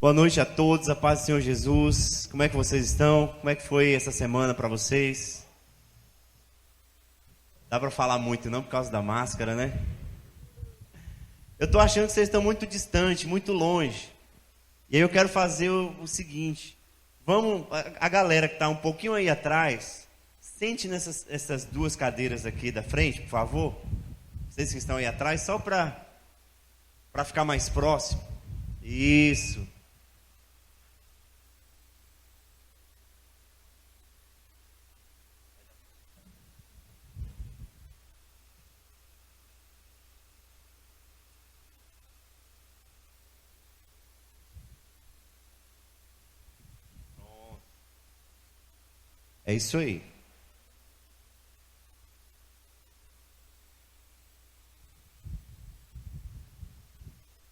Boa noite a todos, a paz do Senhor Jesus. Como é que vocês estão? Como é que foi essa semana para vocês? Dá para falar muito não por causa da máscara, né? Eu estou achando que vocês estão muito distantes, muito longe. E aí eu quero fazer o seguinte. Vamos, a galera que está um pouquinho aí atrás, sente essas duas cadeiras aqui da frente, por favor. Vocês que estão aí atrás, só para ficar mais próximo. Isso. É isso aí.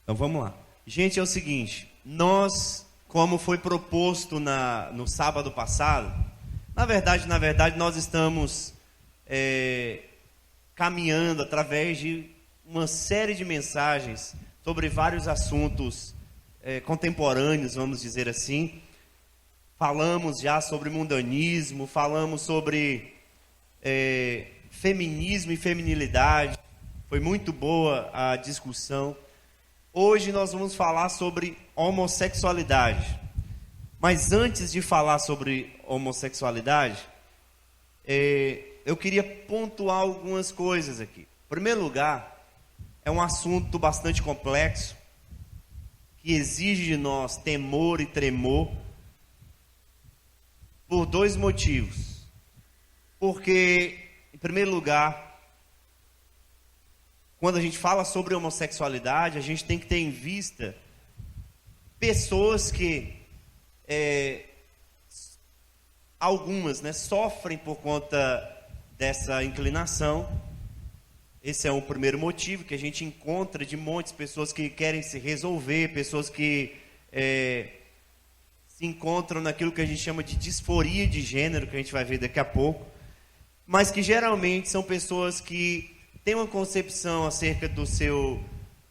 Então vamos lá. Gente, é o seguinte, nós, como foi proposto no sábado passado, na verdade, nós estamos caminhando através de uma série de mensagens sobre vários assuntos contemporâneos, vamos dizer assim. Falamos já sobre mundanismo, falamos sobre feminismo e feminilidade. Foi muito boa a discussão. Hoje nós vamos falar sobre homossexualidade. Mas antes de falar sobre homossexualidade, eu queria pontuar algumas coisas aqui. Em primeiro lugar, é um assunto bastante complexo, que exige de nós temor e tremor, por dois motivos. Porque, em primeiro lugar, quando a gente fala sobre homossexualidade, a gente tem que ter em vista pessoas que, algumas, sofrem por conta dessa inclinação. Esse é o primeiro motivo que a gente encontra de muitas pessoas que querem se resolver, pessoas que se encontram naquilo que a gente chama de disforia de gênero, que a gente vai ver daqui a pouco, mas que geralmente são pessoas que têm uma concepção acerca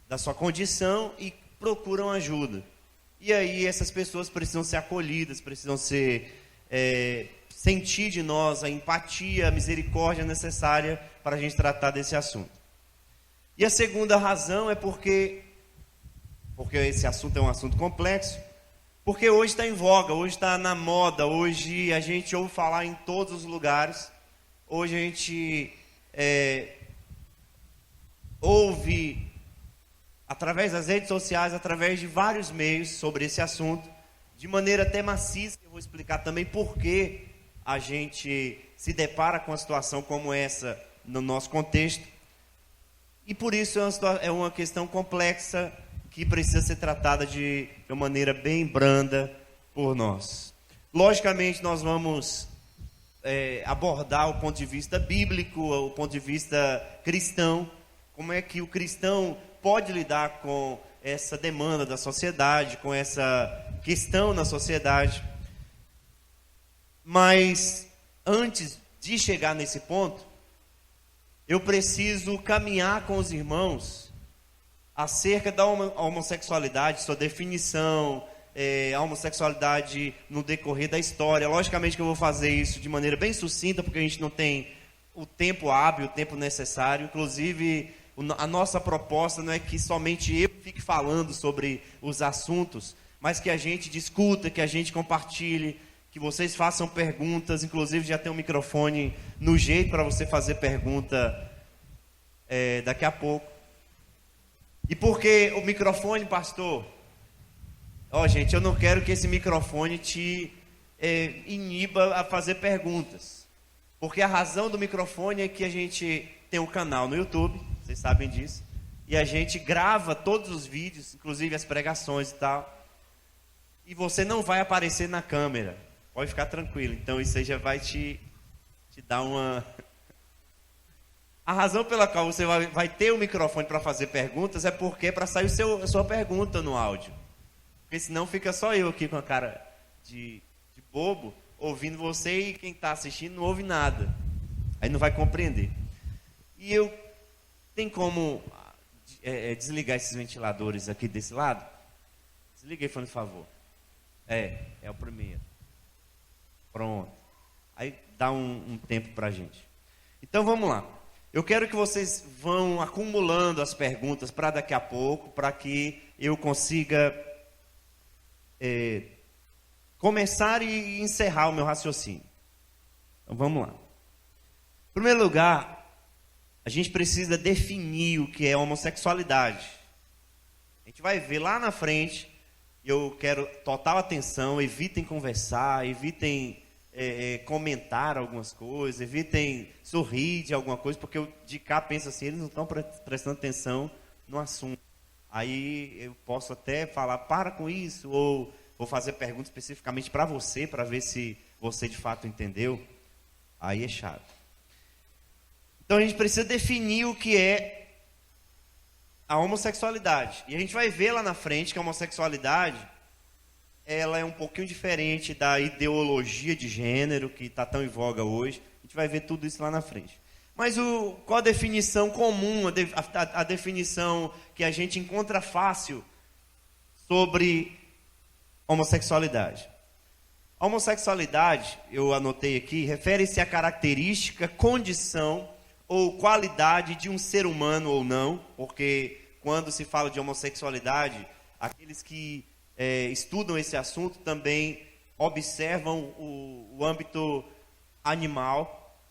da sua condição e procuram ajuda. E aí essas pessoas precisam ser acolhidas, precisam sentir de nós a empatia, a misericórdia necessária para a gente tratar desse assunto. E a segunda razão é porque esse assunto é um assunto complexo, porque hoje está em voga, hoje está na moda, hoje a gente ouve falar em todos os lugares, hoje a gente ouve através das redes sociais, através de vários meios sobre esse assunto, de maneira até maciça. Eu vou explicar também por que a gente se depara com uma situação como essa no nosso contexto, e por isso é uma questão complexa, que precisa ser tratada de uma maneira bem branda por nós. Logicamente, nós vamos abordar o ponto de vista bíblico, o ponto de vista cristão, como é que o cristão pode lidar com essa demanda da sociedade, com essa questão na sociedade. Mas, antes de chegar nesse ponto, eu preciso caminhar com os irmãos acerca da homossexualidade, sua definição, a homossexualidade no decorrer da história. Logicamente que eu vou fazer isso de maneira bem sucinta, porque a gente não tem o tempo hábil, o tempo necessário. Inclusive, a nossa proposta não é que somente eu fique falando sobre os assuntos, mas que a gente discuta, que a gente compartilhe, que vocês façam perguntas. Inclusive, já tem um microfone no jeito para você fazer pergunta daqui a pouco. E por que o microfone, pastor? Gente, eu não quero que esse microfone te iniba a fazer perguntas. Porque a razão do microfone é que a gente tem um canal no YouTube, vocês sabem disso, e a gente grava todos os vídeos, inclusive as pregações e tal, e você não vai aparecer na câmera, pode ficar tranquilo. Então isso aí já vai te dar uma... A razão pela qual você vai ter o microfone para fazer perguntas é porque para sair a sua pergunta no áudio. Porque senão fica só eu aqui com a cara de bobo, ouvindo você, e quem está assistindo não ouve nada. Aí não vai compreender. E eu tenho como desligar esses ventiladores aqui desse lado? Desliga aí, por favor. É o primeiro. Pronto. Aí dá um tempo para a gente. Então vamos lá. Eu quero que vocês vão acumulando as perguntas para daqui a pouco, para que eu consiga começar e encerrar o meu raciocínio. Então vamos lá. Em primeiro lugar, a gente precisa definir o que é homossexualidade. A gente vai ver lá na frente. Eu quero total atenção, evitem conversar, evitem comentar algumas coisas, evitem sorrir de alguma coisa, porque eu de cá penso assim, eles não estão prestando atenção no assunto. Aí eu posso até falar, para com isso, ou vou fazer perguntas especificamente para você, para ver se você de fato entendeu. Aí é chato. Então a gente precisa definir o que é a homossexualidade. E a gente vai ver lá na frente que a homossexualidade, ela é um pouquinho diferente da ideologia de gênero que está tão em voga hoje. A gente vai ver tudo isso lá na frente. Mas qual a definição comum, a definição que a gente encontra fácil sobre homossexualidade? A homossexualidade, eu anotei aqui, refere-se à característica, condição ou qualidade de um ser humano ou não, porque quando se fala de homossexualidade, aqueles que estudam esse assunto também observam o âmbito animal,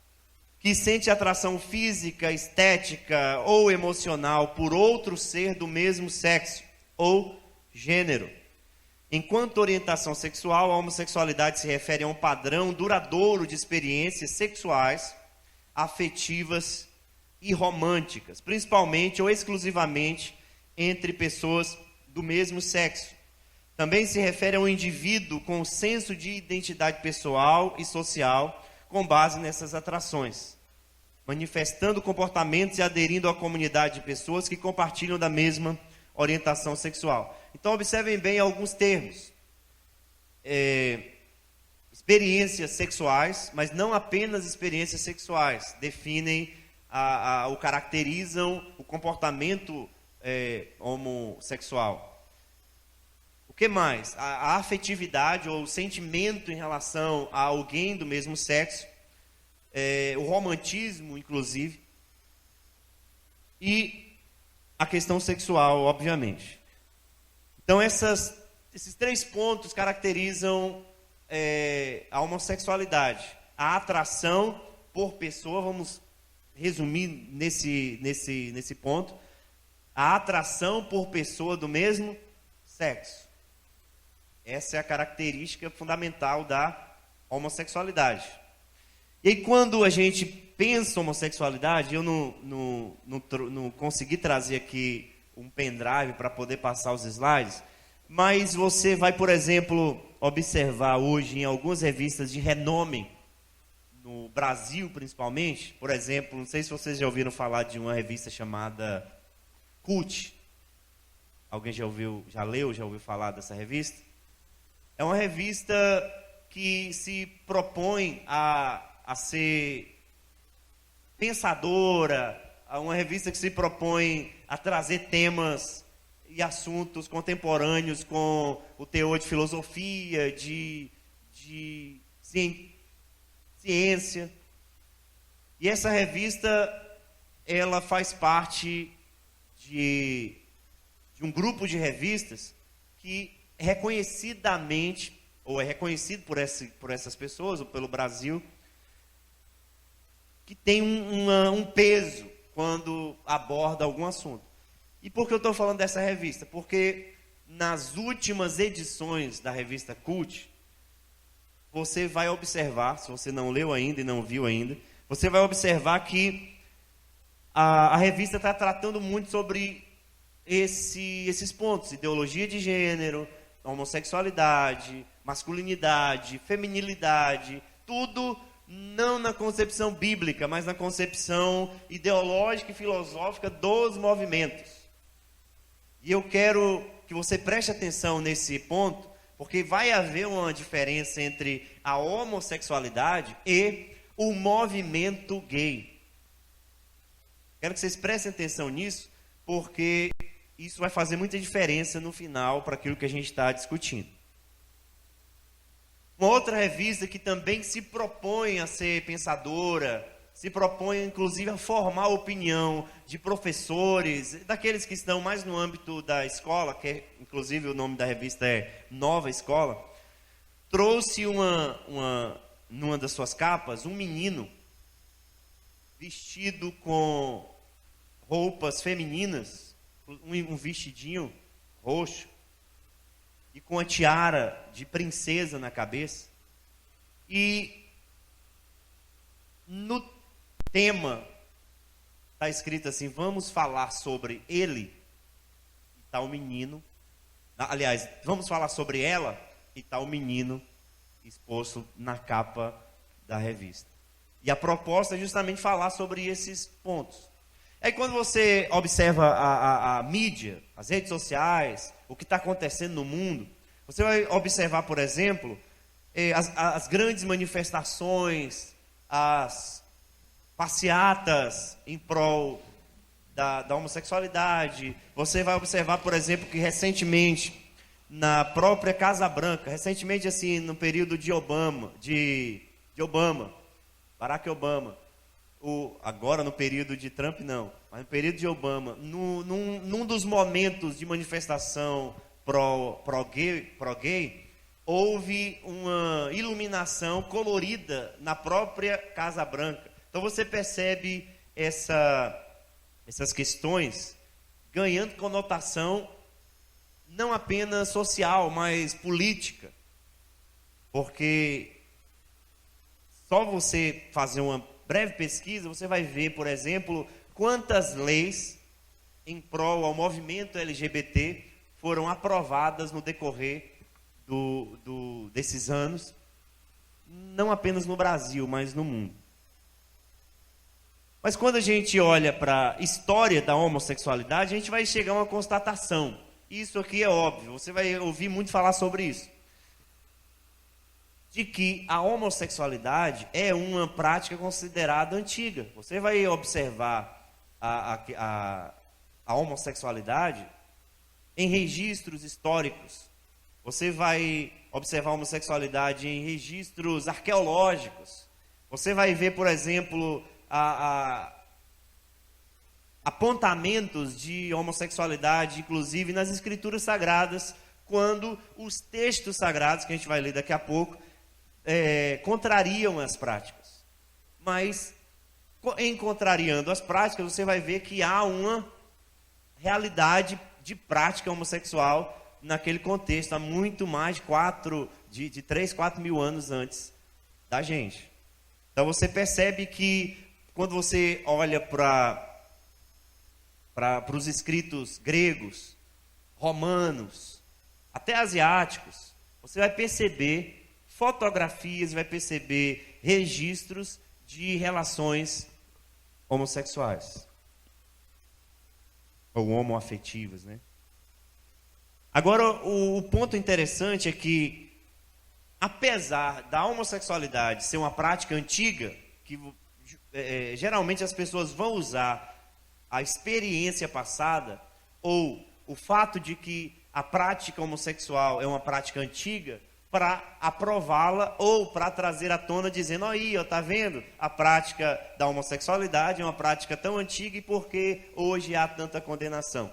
que sente atração física, estética ou emocional por outro ser do mesmo sexo ou gênero. Enquanto orientação sexual, a homossexualidade se refere a um padrão duradouro de experiências sexuais, afetivas e românticas, principalmente ou exclusivamente entre pessoas do mesmo sexo. Também se refere a um indivíduo com senso de identidade pessoal e social com base nessas atrações, manifestando comportamentos e aderindo à comunidade de pessoas que compartilham da mesma orientação sexual. Então observem bem alguns termos. Experiências sexuais, mas não apenas experiências sexuais, definem ou caracterizam o comportamento homossexual. O que mais? A afetividade ou o sentimento em relação a alguém do mesmo sexo, o romantismo, inclusive, e a questão sexual, obviamente. Então, esses 3 pontos caracterizam a homossexualidade. A atração por pessoa, vamos resumir nesse ponto, a atração por pessoa do mesmo sexo. Essa é a característica fundamental da homossexualidade. E aí, quando a gente pensa homossexualidade, eu não consegui trazer aqui um pendrive para poder passar os slides, mas você vai, por exemplo, observar hoje em algumas revistas de renome, no Brasil principalmente, por exemplo, não sei se vocês já ouviram falar de uma revista chamada Cult. Alguém já ouviu falar dessa revista? É uma revista que se propõe a ser pensadora, uma revista que se propõe a trazer temas e assuntos contemporâneos com o teor de filosofia, de ciência. E essa revista, ela faz parte de um grupo de revistas que reconhecidamente, ou é reconhecido por essas pessoas, ou pelo Brasil, que tem um peso quando aborda algum assunto. E por que eu estou falando dessa revista? Porque nas últimas edições da revista Cult, você vai observar, se você não leu ainda e não viu ainda, você vai observar que a revista está tratando muito sobre esses pontos: ideologia de gênero, homossexualidade, masculinidade, feminilidade, tudo não na concepção bíblica, mas na concepção ideológica e filosófica dos movimentos. E eu quero que você preste atenção nesse ponto, porque vai haver uma diferença entre a homossexualidade e o movimento gay. Quero que vocês prestem atenção nisso, porque isso vai fazer muita diferença no final para aquilo que a gente está discutindo. Uma outra revista que também se propõe a ser pensadora, se propõe inclusive a formar a opinião de professores, daqueles que estão mais no âmbito da escola, que é, inclusive o nome da revista é Nova Escola, trouxe numa das suas capas um menino vestido com roupas femininas, um vestidinho roxo, e com a tiara de princesa na cabeça. E no tema está escrito assim: vamos falar sobre ele, e está o menino. Aliás, vamos falar sobre ela, e está o menino exposto na capa da revista. E a proposta é justamente falar sobre esses pontos. Aí quando você observa a mídia, as redes sociais, o que está acontecendo no mundo, você vai observar, por exemplo, as grandes manifestações, as passeatas em prol da homossexualidade. Você vai observar, por exemplo, que recentemente, na própria Casa Branca, recentemente assim, no período de Barack Obama, agora no período de Trump não, mas no período de Obama, num dos momentos de manifestação pró-gay, houve uma iluminação colorida na própria Casa Branca. Então você percebe essas questões ganhando conotação não apenas social, mas política. Porque só você fazer uma breve pesquisa, você vai ver, por exemplo, quantas leis em prol ao movimento LGBT foram aprovadas no decorrer desses anos, não apenas no Brasil, mas no mundo. Mas quando a gente olha para a história da homossexualidade, a gente vai chegar a uma constatação. Isso aqui é óbvio, você vai ouvir muito falar sobre isso. De que a homossexualidade é uma prática considerada antiga. Você vai observar a homossexualidade em registros históricos. Você vai observar a homossexualidade em registros arqueológicos. Você vai ver, por exemplo, apontamentos de homossexualidade, inclusive nas escrituras sagradas, quando os textos sagrados, que a gente vai ler daqui a pouco, contrariam as práticas. Mas, em contrariando as práticas, você vai ver que há uma realidade de prática homossexual naquele contexto, há muito mais de 3, 4 mil anos antes da gente. Então você percebe que, quando você olha para os escritos gregos, romanos, até asiáticos, você vai perceber fotografias, vai perceber registros de relações homossexuais. Ou homoafetivas, né? Agora, o ponto interessante é que, apesar da homossexualidade ser uma prática antiga, que geralmente as pessoas vão usar a experiência passada, ou o fato de que a prática homossexual é uma prática antiga, para aprová-la ou para trazer à tona dizendo: aí, ó, tá vendo? A prática da homossexualidade é uma prática tão antiga e por que hoje há tanta condenação?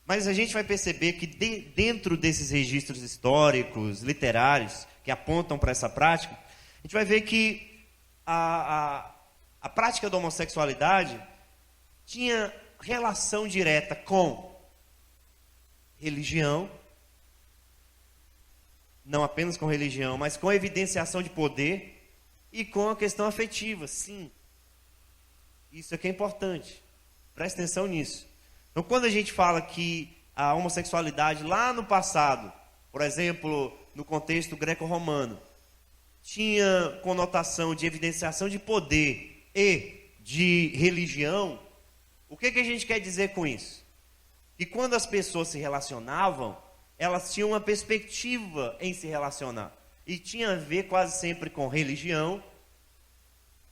Mas a gente vai perceber que dentro desses registros históricos, literários, que apontam para essa prática, a gente vai ver que a prática da homossexualidade tinha relação direta com religião, não apenas com religião, mas com a evidenciação de poder e com a questão afetiva, sim. Isso aqui é importante. Presta atenção nisso. Então, quando a gente fala que a homossexualidade lá no passado, por exemplo, no contexto greco-romano, tinha conotação de evidenciação de poder e de religião, o que a gente quer dizer com isso? Que quando as pessoas se relacionavam, elas tinham uma perspectiva em se relacionar. E tinha a ver quase sempre com religião,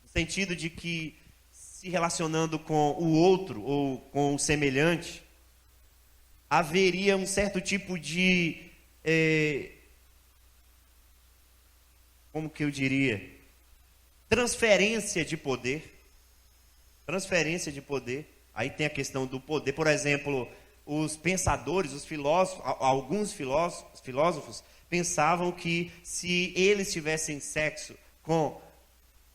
no sentido de que, se relacionando com o outro ou com o semelhante, haveria um certo tipo de, como que eu diria, transferência de poder. Transferência de poder. Aí tem a questão do poder. Por exemplo, os pensadores, os filósofos, alguns filósofos pensavam que se eles tivessem sexo com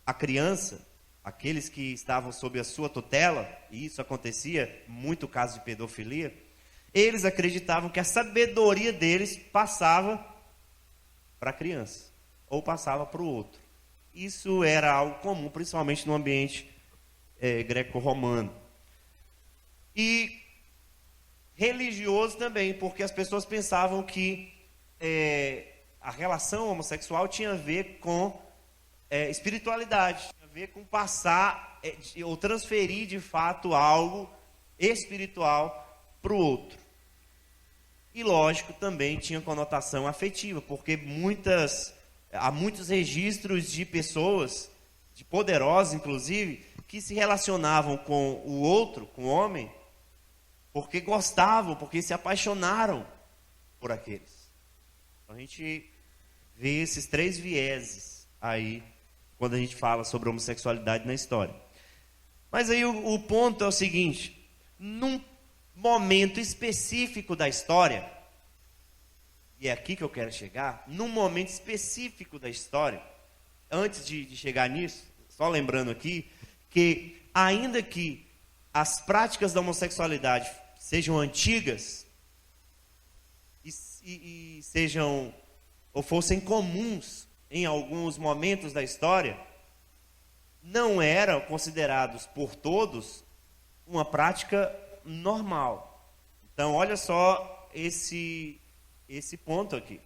a criança, aqueles que estavam sob a sua tutela, e isso acontecia, muito caso de pedofilia, eles acreditavam que a sabedoria deles passava para a criança, ou passava para o outro. Isso era algo comum, principalmente no ambiente greco-romano. E religioso também, porque as pessoas pensavam que a relação homossexual tinha a ver com espiritualidade, tinha a ver com passar ou transferir de fato algo espiritual para o outro. E lógico, também tinha conotação afetiva, porque há muitos registros de pessoas, de poderosos inclusive, que se relacionavam com o outro, com o homem, porque gostavam, porque se apaixonaram por aqueles. Então, a gente vê esses 3 vieses aí, quando a gente fala sobre homossexualidade na história. Mas aí o ponto é o seguinte: num momento específico da história, e é aqui que eu quero chegar, num momento específico da história, antes de chegar nisso, só lembrando aqui, que ainda que as práticas da homossexualidade sejam antigas e sejam ou fossem comuns em alguns momentos da história, não eram considerados por todos uma prática normal. Então, olha só esse ponto aqui.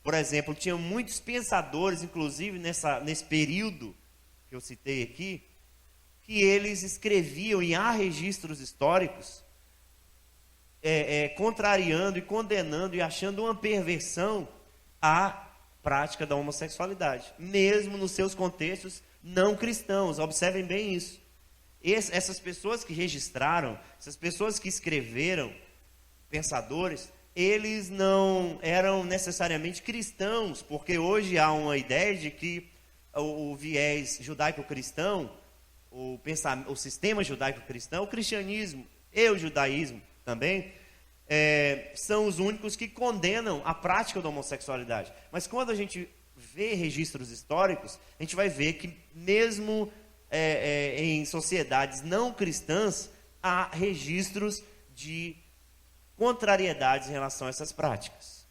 Por exemplo, tinha muitos pensadores, inclusive nesse período que eu citei aqui, que eles escreviam, e há registros históricos, contrariando e condenando e achando uma perversão à prática da homossexualidade, mesmo nos seus contextos não cristãos. Observem bem isso. Essas pessoas que registraram, essas pessoas que escreveram, pensadores, eles não eram necessariamente cristãos, porque hoje há uma ideia de que o viés judaico-cristão, o sistema judaico-cristão, o cristianismo e o judaísmo também, são os únicos que condenam a prática da homossexualidade. Mas quando a gente vê registros históricos, a gente vai ver que mesmo em sociedades não cristãs, há registros de contrariedades em relação a essas práticas.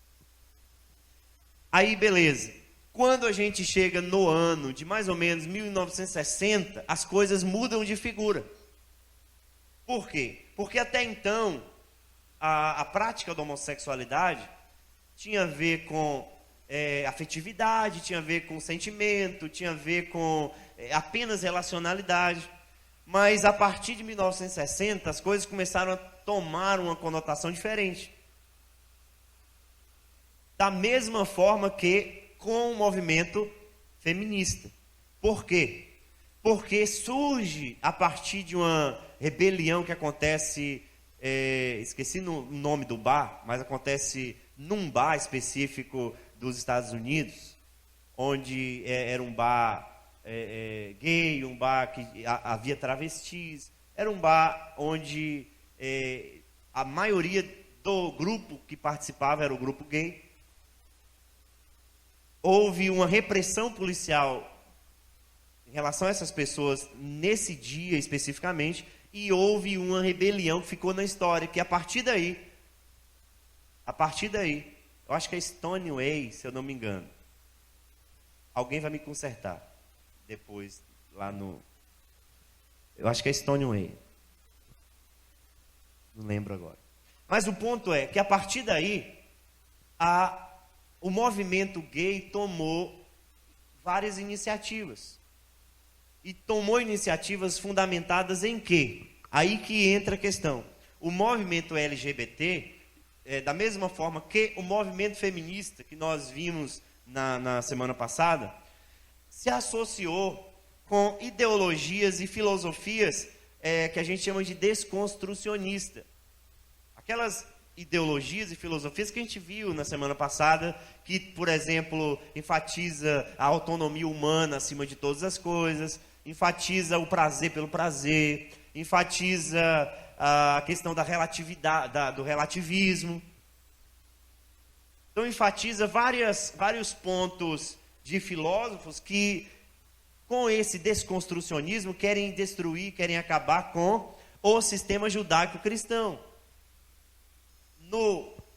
Aí, beleza. Quando a gente chega no ano de mais ou menos 1960, as coisas mudam de figura. Por quê? Porque até então, a prática da homossexualidade tinha a ver com afetividade, tinha a ver com sentimento, tinha a ver com apenas relacionalidade. Mas a partir de 1960, as coisas começaram a tomar uma conotação diferente. Da mesma forma que com o movimento feminista. Por quê? Porque surge a partir de uma rebelião que acontece, esqueci o nome do bar, mas acontece num bar específico dos Estados Unidos, onde era um bar gay, um bar que havia travestis, era um bar onde a maioria do grupo que participava era o grupo gay. Houve uma repressão policial em relação a essas pessoas nesse dia especificamente, e houve uma rebelião que ficou na história, que a partir daí, eu acho que é Stonewall, se eu não me engano. Alguém vai me consertar depois lá no... Eu acho que é Stonewall. Não lembro agora. Mas o ponto é que a partir daí, o movimento gay tomou várias iniciativas. E tomou iniciativas fundamentadas em quê? Aí que entra a questão. O movimento LGBT, da mesma forma que o movimento feminista, que nós vimos na semana passada, se associou com ideologias e filosofias que a gente chama de desconstrucionista. aquelas ideologias e filosofias que a gente viu na semana passada, que, por exemplo, enfatiza a autonomia humana acima de todas as coisas, enfatiza o prazer pelo prazer, enfatiza a questão da relatividade, do relativismo. Então, enfatiza vários pontos de filósofos que, com esse desconstrucionismo, querem destruir, querem acabar com o sistema judaico-cristão.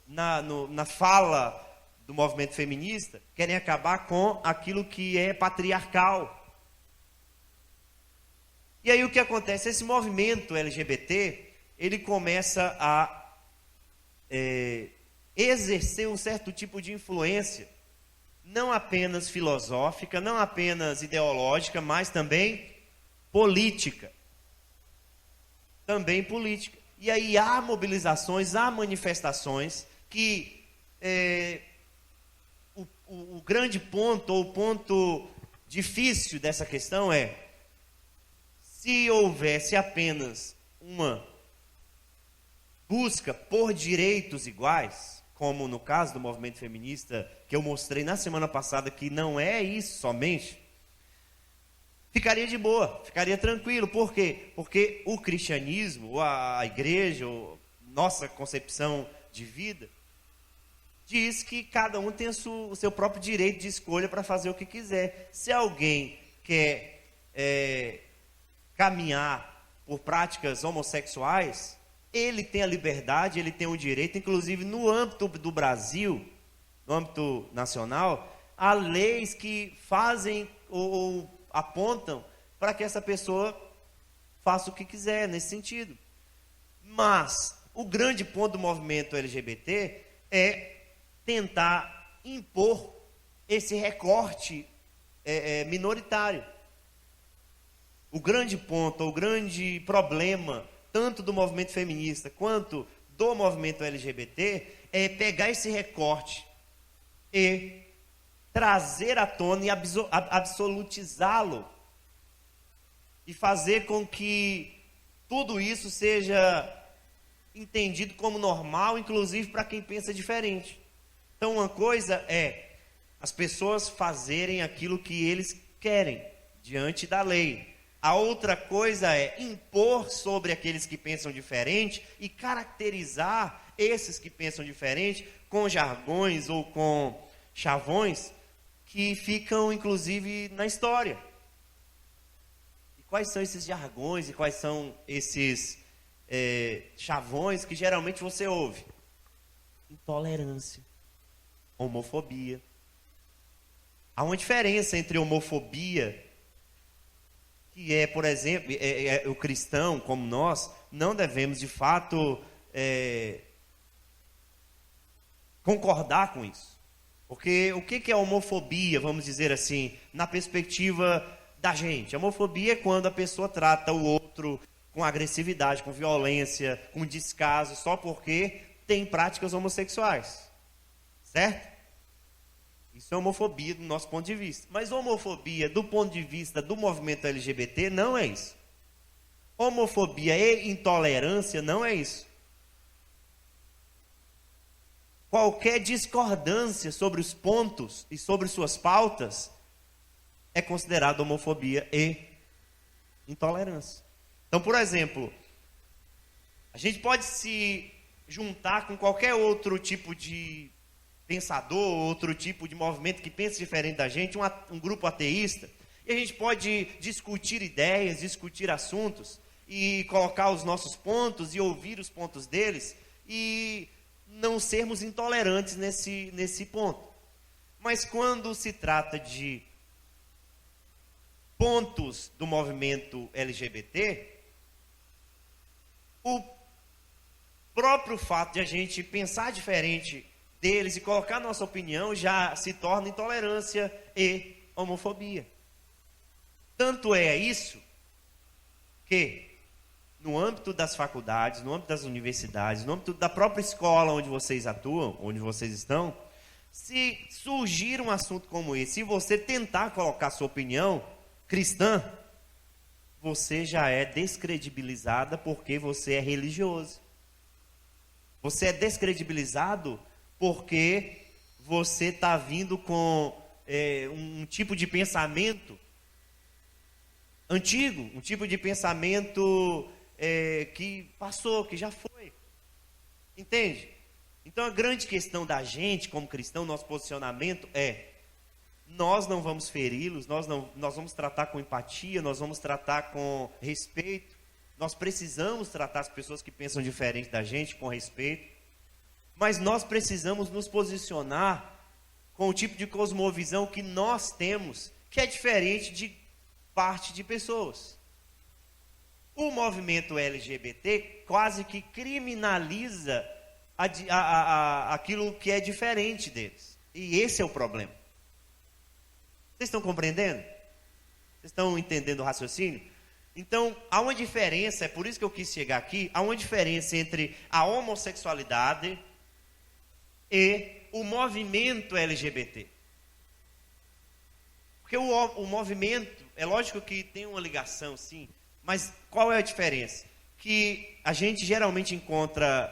Na fala do movimento feminista, querem acabar com aquilo que é patriarcal. E aí o que acontece? Esse movimento LGBT, ele começa a exercer um certo tipo de influência, não apenas filosófica, não apenas ideológica, mas também política. Também política. E aí há mobilizações, há manifestações que o grande ponto, ou o ponto difícil dessa questão é: se houvesse apenas uma busca por direitos iguais, como no caso do movimento feminista, que eu mostrei na semana passada, que não é isso somente, ficaria de boa, ficaria tranquilo. Por quê? Porque o cristianismo, a igreja, nossa concepção de vida, diz que cada um tem o seu próprio direito de escolha para fazer o que quiser. Se alguém quer caminhar por práticas homossexuais, ele tem a liberdade, ele tem o direito. Inclusive no âmbito do Brasil, no âmbito nacional, há leis que fazem ou apontam para que essa pessoa faça o que quiser nesse sentido. Mas o grande ponto do movimento LGBT é tentar impor esse recorte minoritário. O grande ponto, o grande problema, tanto do movimento feminista quanto do movimento LGBT, é pegar esse recorte e trazer à tona e absolutizá-lo, e fazer com que tudo isso seja entendido como normal, inclusive para quem pensa diferente. Então, uma coisa é as pessoas fazerem aquilo que eles querem diante da lei. A outra coisa é impor sobre aqueles que pensam diferente e caracterizar esses que pensam diferente com jargões ou com chavões que ficam, inclusive, na história. E quais são esses jargões e quais são esses chavões que geralmente você ouve? Intolerância, homofobia. Há uma diferença entre homofobia, que é, por exemplo, o cristão, como nós, não devemos, de fato, concordar com isso. Porque o que é homofobia, vamos dizer assim, na perspectiva da gente? A homofobia é quando a pessoa trata o outro com agressividade, com violência, com descaso, só porque tem práticas homossexuais. Certo? Isso é homofobia do nosso ponto de vista. Mas homofobia, do ponto de vista do movimento LGBT, não é isso. Homofobia e intolerância não é isso. Qualquer discordância sobre os pontos e sobre suas pautas é considerado homofobia e intolerância. Então, por exemplo, a gente pode se juntar com qualquer outro tipo de pensador, outro tipo de movimento que pensa diferente da gente, um grupo ateísta, e a gente pode discutir ideias, discutir assuntos, e colocar os nossos pontos e ouvir os pontos deles, e não sermos intolerantes nesse ponto. Mas quando se trata de pontos do movimento LGBT, o próprio fato de a gente pensar diferente deles e colocar nossa opinião já se torna intolerância e homofobia. Tanto é isso que no âmbito das faculdades, no âmbito das universidades, no âmbito da própria escola onde vocês atuam, onde vocês estão, se surgir um assunto como esse, se você tentar colocar sua opinião cristã, você já é descredibilizada porque você é religioso. Você é descredibilizado porque você está vindo com um tipo de pensamento antigo, um tipo de pensamento que passou, que já foi. Entende? Então a grande questão da gente, como cristão, nosso posicionamento nós não vamos feri-los, nós vamos tratar com empatia, nós vamos tratar com respeito. Nós precisamos tratar as pessoas que pensam diferente da gente com respeito. Mas nós precisamos nos posicionar com o tipo de cosmovisão que nós temos, que é diferente de parte de pessoas. O movimento LGBT quase que criminaliza aquilo que é diferente deles. E esse é o problema. Vocês estão compreendendo? Vocês estão entendendo o raciocínio? Então, há uma diferença, é por isso que eu quis chegar aqui, há uma diferença entre a homossexualidade e o movimento LGBT. Porque o movimento, é lógico que tem uma ligação, sim, mas qual é a diferença? Que a gente geralmente encontra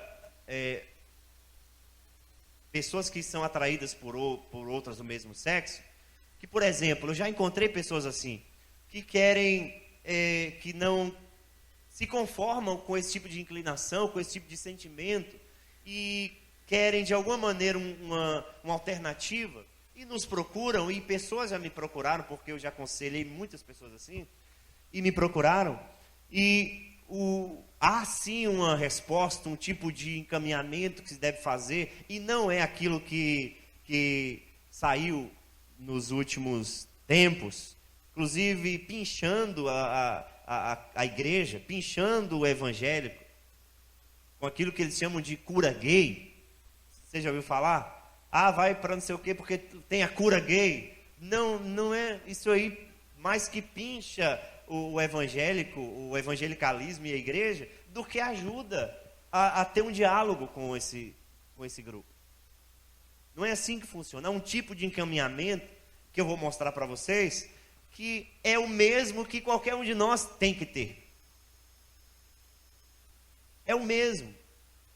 pessoas que são atraídas por outras do mesmo sexo, que, por exemplo, eu já encontrei pessoas assim, que querem, que não se conformam com esse tipo de inclinação, com esse tipo de sentimento, e querem de alguma maneira uma alternativa, e nos procuram, e pessoas já me procuraram, porque eu já aconselhei muitas pessoas assim, e me procuraram, e há sim uma resposta, um tipo de encaminhamento que se deve fazer, e não é aquilo que saiu nos últimos tempos, inclusive pinchando a igreja, pinchando o evangélico, com aquilo que eles chamam de cura gay. Você já ouviu falar? Vai para não sei o quê, porque tem a cura gay. Não é isso aí, mais que pincha o evangélico, o evangelicalismo e a igreja, do que ajuda a ter um diálogo com esse grupo. Não é assim que funciona. É um tipo de encaminhamento que eu vou mostrar para vocês, que é o mesmo que qualquer um de nós tem que ter. É o mesmo.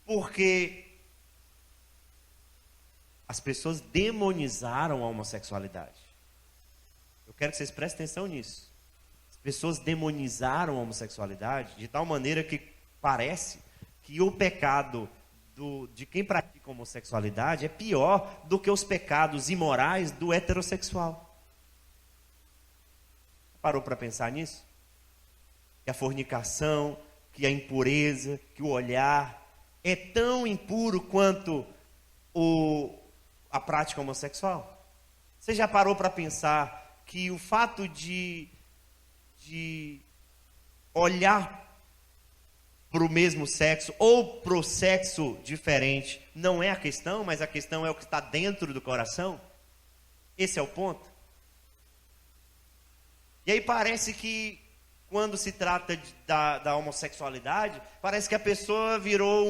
Porque as pessoas demonizaram a homossexualidade. Eu quero que vocês prestem atenção nisso. As pessoas demonizaram a homossexualidade de tal maneira que parece que o pecado de quem pratica homossexualidade é pior do que os pecados imorais do heterossexual. Parou para pensar nisso? Que a fornicação, que a impureza, que o olhar é tão impuro quanto a prática homossexual? Você já parou para pensar que o fato de olhar para o mesmo sexo ou para o sexo diferente não é a questão, mas a questão é o que está dentro do coração? Esse é o ponto. E aí parece que quando se trata da homossexualidade, parece que a pessoa virou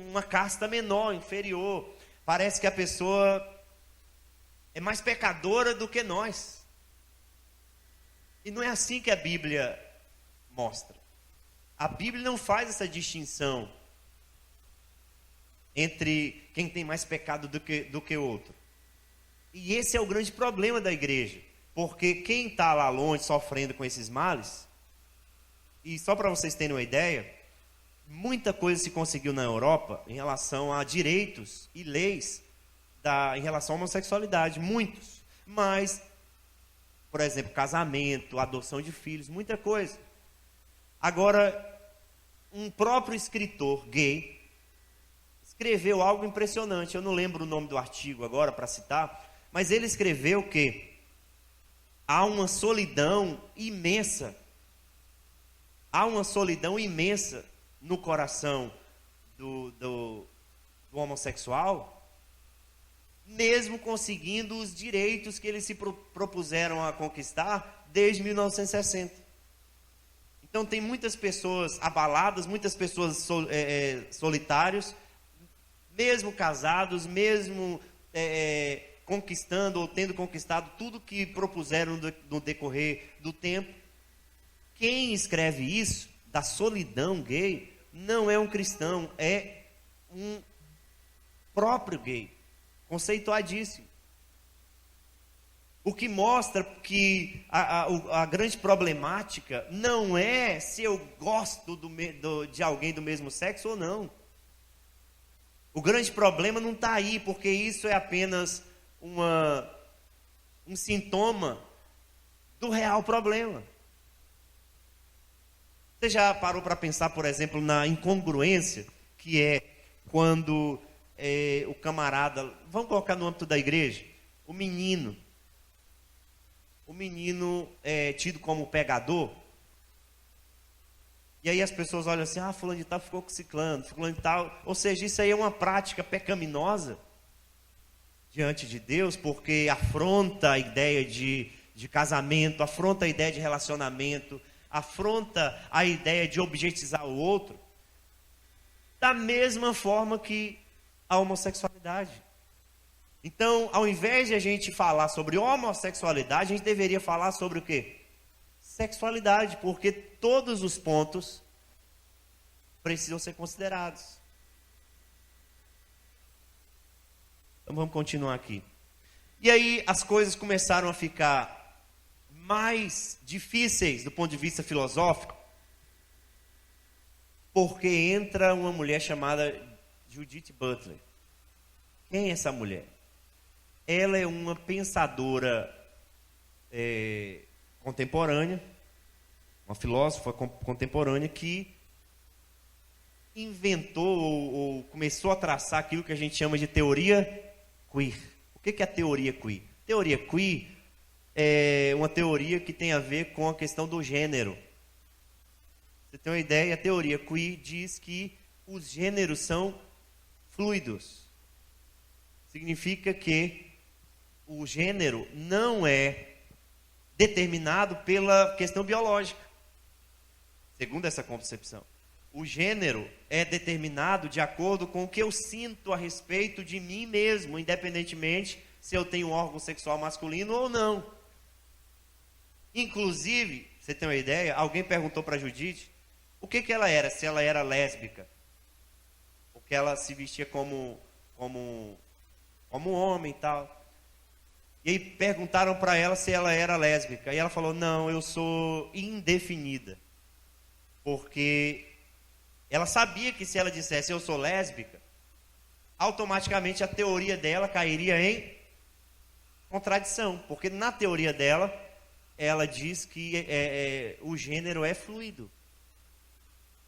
uma casta menor, inferior. Parece que a pessoa é mais pecadora do que nós. E não é assim que a Bíblia mostra. A Bíblia não faz essa distinção entre quem tem mais pecado do que outro. E esse é o grande problema da igreja. Porque quem está lá longe sofrendo com esses males, e só para vocês terem uma ideia, muita coisa se conseguiu na Europa em relação a direitos e leis em relação à homossexualidade, muitos. Mas, por exemplo, casamento, adoção de filhos, muita coisa. Agora, um próprio escritor gay escreveu algo impressionante. Eu não lembro o nome do artigo agora para citar, mas ele escreveu que há uma solidão imensa. Há uma solidão imensa no coração do homossexual, mesmo conseguindo os direitos que eles se propuseram a conquistar desde 1960. Então tem muitas pessoas abaladas, muitas pessoas solitários, mesmo casados, mesmo conquistando ou tendo conquistado tudo que propuseram no decorrer do tempo. Quem escreve isso, da solidão gay, não é um cristão, é próprio gay, conceituadíssimo. O que mostra que a grande problemática não é se eu gosto de alguém do mesmo sexo ou não. O grande problema não está aí, porque isso é apenas um sintoma do real problema. Você já parou para pensar, por exemplo, na incongruência, que é quando o camarada, vamos colocar no âmbito da igreja, o menino é tido como pegador, e aí as pessoas olham assim, fulano de tal ficou com ciclano, fulano de tal, ou seja, isso aí é uma prática pecaminosa diante de Deus, porque afronta a ideia de casamento, afronta a ideia de relacionamento, afronta a ideia de objetizar o outro, da mesma forma que a homossexualidade. Então, ao invés de a gente falar sobre homossexualidade, a gente deveria falar sobre o quê? Sexualidade, porque todos os pontos precisam ser considerados. Então vamos continuar aqui. E aí as coisas começaram a ficar mais difíceis do ponto de vista filosófico, porque entra uma mulher chamada Judith Butler. Quem é essa mulher? Ela é uma pensadora contemporânea, uma filósofa contemporânea que inventou ou começou a traçar aquilo que a gente chama de teoria queer. O que é a teoria queer? Teoria queer é uma teoria que tem a ver com a questão do gênero. Você tem uma ideia? A teoria queer diz que os gêneros são fluidos. Significa que o gênero não é determinado pela questão biológica, segundo essa concepção. O gênero é determinado de acordo com o que eu sinto a respeito de mim mesmo, independentemente se eu tenho um órgão sexual masculino ou não. Inclusive, você tem uma ideia, alguém perguntou para Judith o que ela era, se ela era lésbica, porque ela se vestia como homem e tal. E aí perguntaram para ela se ela era lésbica. E ela falou, não, eu sou indefinida. Porque ela sabia que se ela dissesse eu sou lésbica, automaticamente a teoria dela cairia em contradição. Porque na teoria dela, ela diz que o gênero é fluido.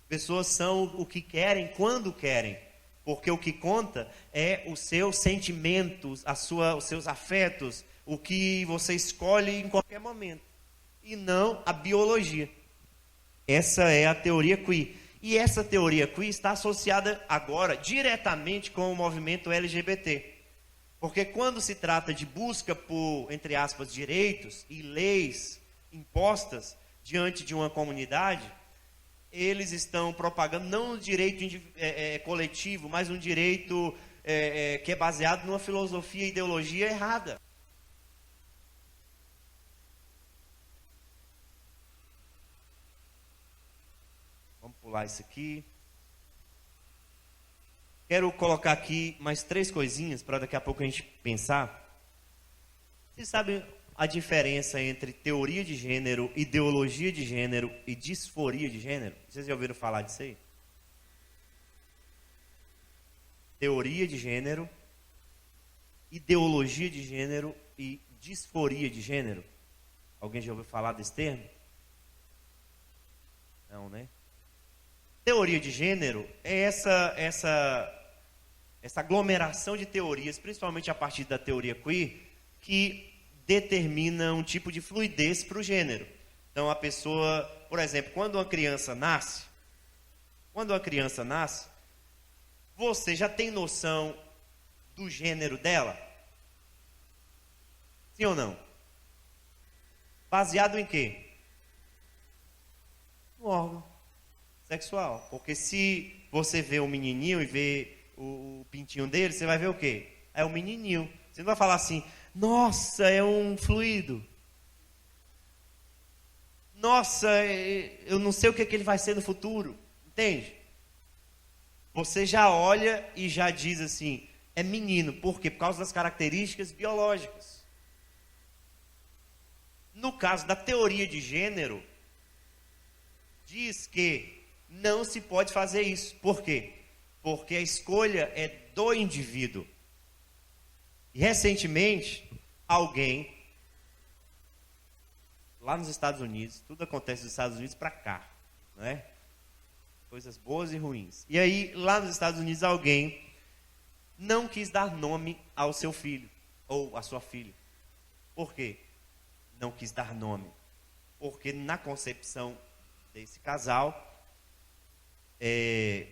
Pessoas são o que querem, quando querem. Porque o que conta é os seus sentimentos, os seus afetos, o que você escolhe em qualquer momento. E não a biologia. Essa é a teoria queer. E essa teoria queer está associada agora diretamente com o movimento LGBT. Porque quando se trata de busca por, entre aspas, direitos e leis impostas diante de uma comunidade, eles estão propagando não um direito coletivo, mas um direito que é baseado numa filosofia e ideologia errada. Vamos pular isso aqui. Quero colocar aqui mais 3 coisinhas para daqui a pouco a gente pensar. Vocês sabem a diferença entre teoria de gênero, ideologia de gênero e disforia de gênero? Vocês já ouviram falar disso aí? Teoria de gênero, ideologia de gênero e disforia de gênero. Alguém já ouviu falar desse termo? Não, né? Teoria de gênero é essa aglomeração de teorias, principalmente a partir da teoria queer, que determina um tipo de fluidez para o gênero. Então a pessoa, por exemplo, quando uma criança nasce, você já tem noção do gênero dela? Sim ou não? Baseado em quê? No órgão sexual. Porque se você vê um menininho e vê o pintinho dele, você vai ver o quê? É um menininho. Você não vai falar assim, nossa, é um fluido. Nossa, eu não sei o que ele vai ser no futuro. Entende? Você já olha e já diz assim, é menino. Por quê? Por causa das características biológicas. No caso da teoria de gênero, diz que não se pode fazer isso. Por quê? Porque a escolha é do indivíduo. E recentemente, alguém, lá nos Estados Unidos, tudo acontece dos Estados Unidos para cá, não é? Coisas boas e ruins. E aí, lá nos Estados Unidos, alguém não quis dar nome ao seu filho, ou à sua filha. Por quê? Não quis dar nome. Porque na concepção desse casal, é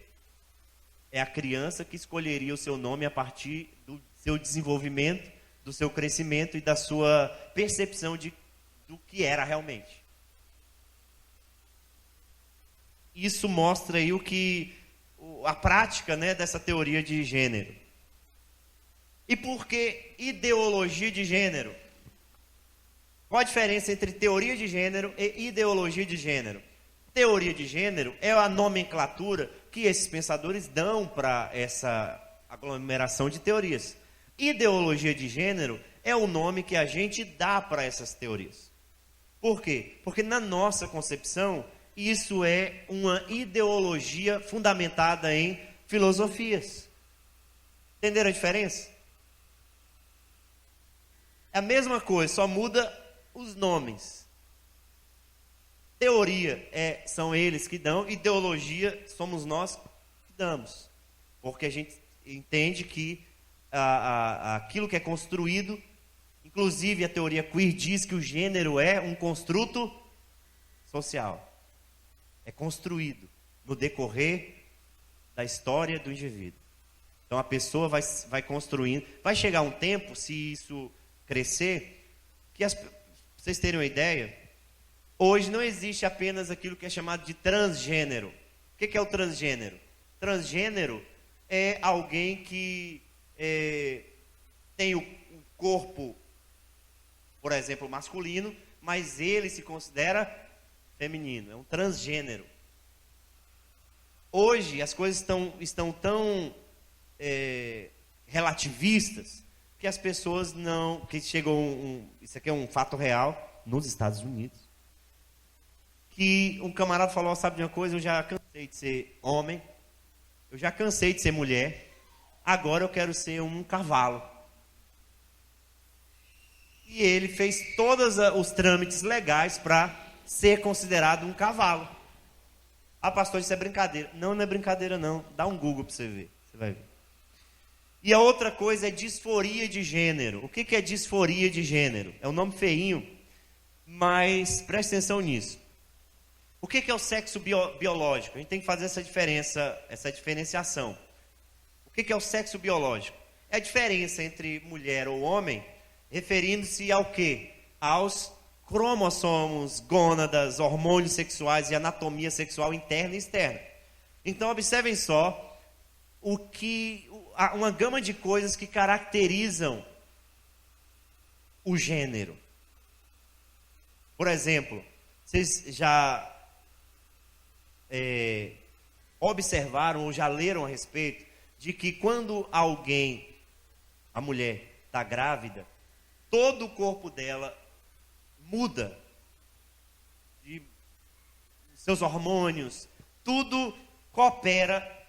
a criança que escolheria o seu nome a partir do seu desenvolvimento, do seu crescimento e da sua percepção do que era realmente. Isso mostra aí a prática, né, dessa teoria de gênero. E por que ideologia de gênero? Qual a diferença entre teoria de gênero e ideologia de gênero? Teoria de gênero é a nomenclatura que esses pensadores dão para essa aglomeração de teorias. Ideologia de gênero é o nome que a gente dá para essas teorias. Por quê? Porque na nossa concepção, isso é uma ideologia fundamentada em filosofias. Entenderam a diferença? É a mesma coisa, só muda os nomes. Teoria são eles que dão, ideologia somos nós que damos. Porque a gente entende que aquilo que é construído, inclusive a teoria queer diz que o gênero é um construto social. É construído no decorrer da história do indivíduo. Então a pessoa vai construindo. Vai chegar um tempo, se isso crescer, que pra vocês terem uma ideia, hoje não existe apenas aquilo que é chamado de transgênero. O que é o transgênero? Transgênero é alguém que tem o corpo, por exemplo, masculino, mas ele se considera feminino. É um transgênero. Hoje as coisas estão tão relativistas que as pessoas não... que chegou isso aqui é um fato real nos Estados Unidos. Que um camarada falou, sabe de uma coisa, eu já cansei de ser homem, eu já cansei de ser mulher, agora eu quero ser um cavalo. E ele fez todos os trâmites legais para ser considerado um cavalo. Pastor, isso é brincadeira. Não é brincadeira não, dá um Google para você ver, você vai ver. E a outra coisa é disforia de gênero. O que é disforia de gênero? É um nome feinho, mas preste atenção nisso. O que é o sexo biológico? A gente tem que fazer essa diferenciação. O que é o sexo biológico? É a diferença entre mulher ou homem, referindo-se ao quê? Aos cromossomos, gônadas, hormônios sexuais e anatomia sexual interna e externa. Então, observem só uma gama de coisas que caracterizam o gênero. Por exemplo, vocês já observaram ou já leram a respeito de que quando a mulher está grávida, todo o corpo dela muda, seus hormônios, tudo coopera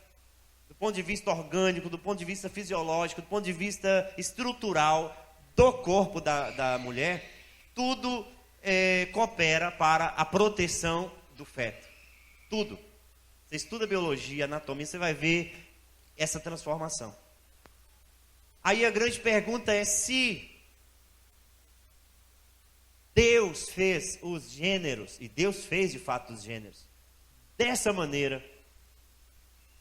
do ponto de vista orgânico, do ponto de vista fisiológico, do ponto de vista estrutural do corpo da mulher, tudo coopera para a proteção do feto. Tudo. Você estuda biologia, anatomia, você vai ver essa transformação. Aí a grande pergunta é se Deus fez os gêneros, e Deus fez de fato os gêneros, dessa maneira,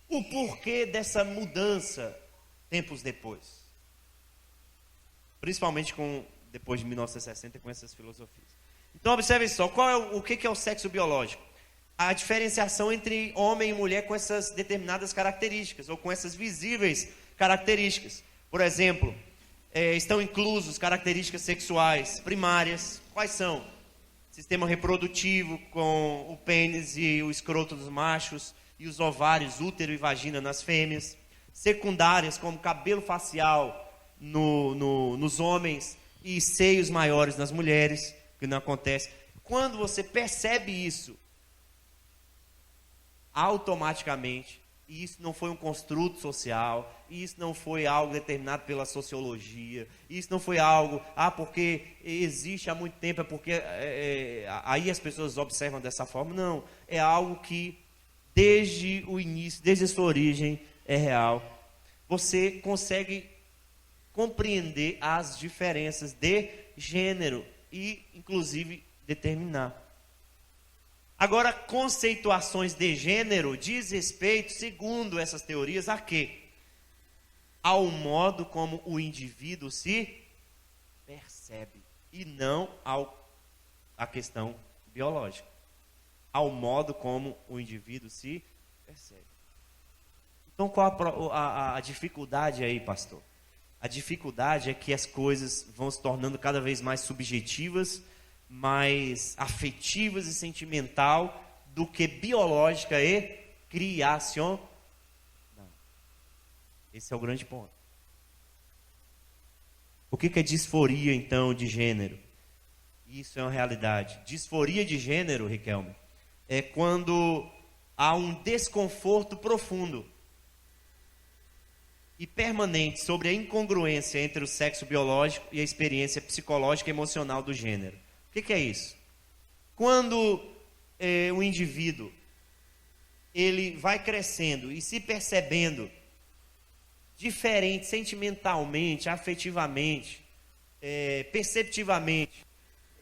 o porquê dessa mudança tempos depois. Principalmente depois de 1960, com essas filosofias. Então observe só, o que é o sexo biológico? A diferenciação entre homem e mulher com essas determinadas características, ou com essas visíveis características. Por exemplo, estão inclusos características sexuais primárias. Quais são? Sistema reprodutivo, com o pênis e o escroto dos machos, e os ovários, útero e vagina nas fêmeas. secundárias, como cabelo facial nos homens e seios maiores nas mulheres, que não acontece. Quando você percebe isso, automaticamente, e isso não foi um construto social, e isso não foi algo determinado pela sociologia, isso não foi algo, porque existe há muito tempo, é porque aí as pessoas observam dessa forma. Não, é algo que desde o início, desde a sua origem, é real. Você consegue compreender as diferenças de gênero e, inclusive, determinar. Agora, conceituações de gênero diz respeito, segundo essas teorias, a quê? Ao modo como o indivíduo se percebe, e não à questão biológica. Ao modo como o indivíduo se percebe. Então, qual a dificuldade aí, pastor? A dificuldade é que as coisas vão se tornando cada vez mais subjetivas, mais afetivas e sentimental do que biológica e criacional. Esse é o grande ponto. O que é disforia, então, de gênero? Isso é uma realidade. Disforia de gênero, Riquelme, é quando há um desconforto profundo e permanente sobre a incongruência entre o sexo biológico e a experiência psicológica e emocional do gênero. O que é isso? Quando o indivíduo ele vai crescendo e se percebendo diferente sentimentalmente, afetivamente, perceptivamente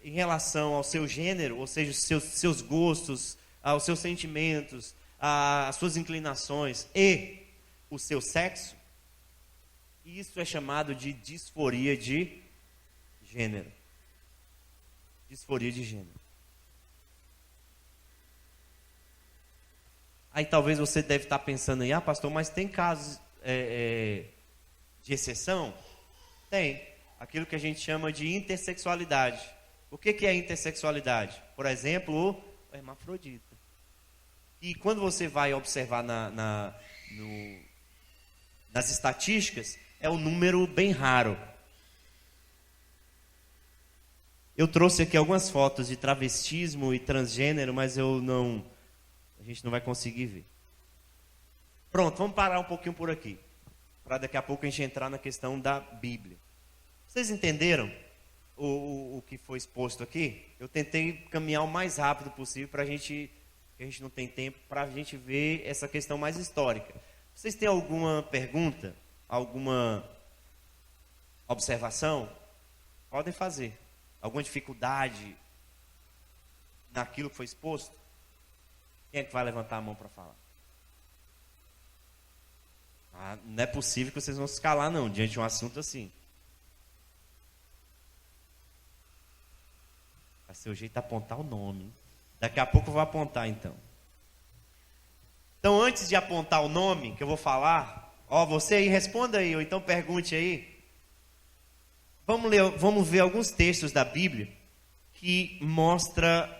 em relação ao seu gênero, ou seja, seus gostos, aos seus sentimentos, às suas inclinações e o seu sexo, isso é chamado de disforia de gênero. Disforia de gênero. Aí talvez você deve estar pensando aí, pastor, mas tem casos de exceção? Tem. Aquilo que a gente chama de intersexualidade. O que é intersexualidade? Por exemplo, o hermafrodita. E quando você vai observar nas estatísticas, é um número bem raro. Eu trouxe aqui algumas fotos de travestismo e transgênero, mas a gente não vai conseguir ver. Pronto, vamos parar um pouquinho por aqui, para daqui a pouco a gente entrar na questão da Bíblia. Vocês entenderam o que foi exposto aqui? Eu tentei caminhar o mais rápido possível para a gente não tem tempo, para a gente ver essa questão mais histórica. Vocês têm alguma pergunta? Alguma observação? Podem fazer. Alguma dificuldade naquilo que foi exposto? Quem é que vai levantar a mão para falar? Não é possível que vocês vão se calar, não, diante de um assunto assim. Vai ser o jeito de apontar o nome. Daqui a pouco eu vou apontar, então. Então, antes de apontar o nome que eu vou falar, você aí, responda aí, ou então pergunte aí. Vamos ver alguns textos da Bíblia que mostra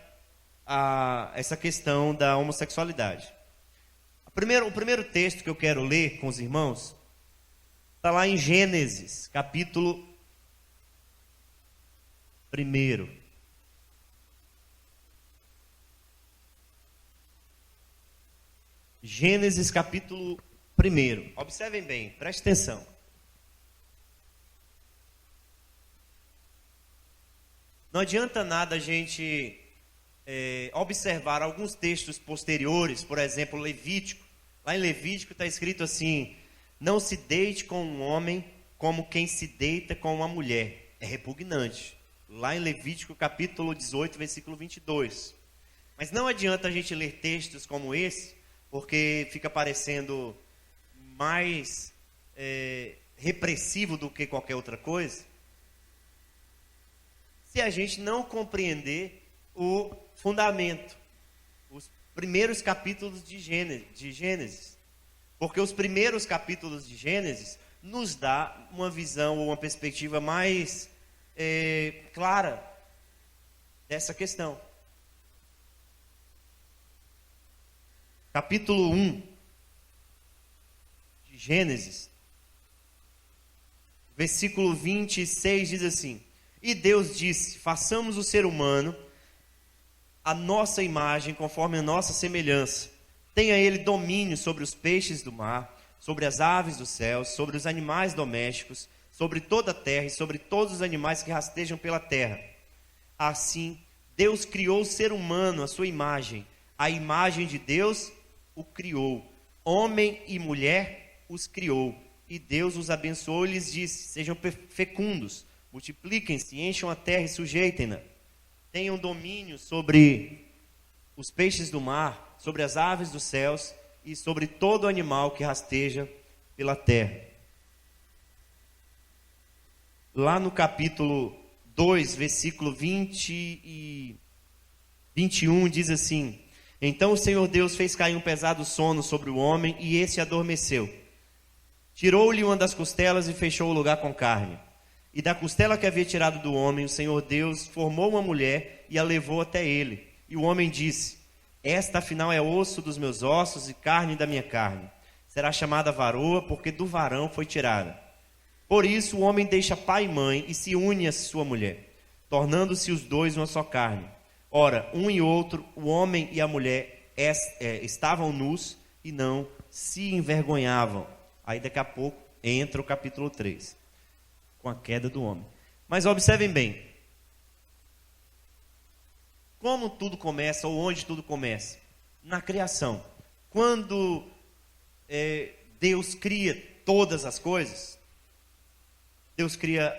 essa questão da homossexualidade. O primeiro texto que eu quero ler com os irmãos está lá em Gênesis, capítulo 1. Gênesis, capítulo 1. Observem bem, preste atenção. Não adianta nada a gente observar alguns textos posteriores, por exemplo, Levítico. Lá em Levítico está escrito assim: não se deite com um homem como quem se deita com uma mulher. É repugnante. Lá em Levítico capítulo 18, versículo 22. Mas não adianta a gente ler textos como esse, porque fica parecendo mais repressivo do que qualquer outra coisa, se a gente não compreender o fundamento, os primeiros capítulos de Gênesis. Porque os primeiros capítulos de Gênesis nos dá uma visão ou uma perspectiva mais clara dessa questão. Capítulo 1 de Gênesis, versículo 26 diz assim: E Deus disse: façamos o ser humano a nossa imagem, conforme a nossa semelhança. Tenha ele domínio sobre os peixes do mar, sobre as aves dos céus, sobre os animais domésticos, sobre toda a terra e sobre todos os animais que rastejam pela terra. Assim, Deus criou o ser humano à sua imagem. A imagem de Deus o criou. Homem e mulher os criou. E Deus os abençoou e lhes disse: sejam fecundos, multipliquem-se, encham a terra e sujeitem-na. Tenham domínio sobre os peixes do mar, sobre as aves dos céus e sobre todo animal que rasteja pela terra. Lá no capítulo 2, versículo 20 e 21, diz assim: Então o Senhor Deus fez cair um pesado sono sobre o homem, e esse adormeceu. Tirou-lhe uma das costelas e fechou o lugar com carne. E da costela que havia tirado do homem, o Senhor Deus formou uma mulher e a levou até ele. E o homem disse: Esta afinal é osso dos meus ossos e carne da minha carne. Será chamada varoa, porque do varão foi tirada. Por isso o homem deixa pai e mãe e se une a sua mulher, tornando-se os dois uma só carne. Ora, um e outro, o homem e a mulher, estavam nus e não se envergonhavam. Aí daqui a pouco entra o capítulo 3, com a queda do homem. Mas observem bem, como tudo começa, ou onde tudo começa? Na criação. Quando Deus cria todas as coisas, Deus cria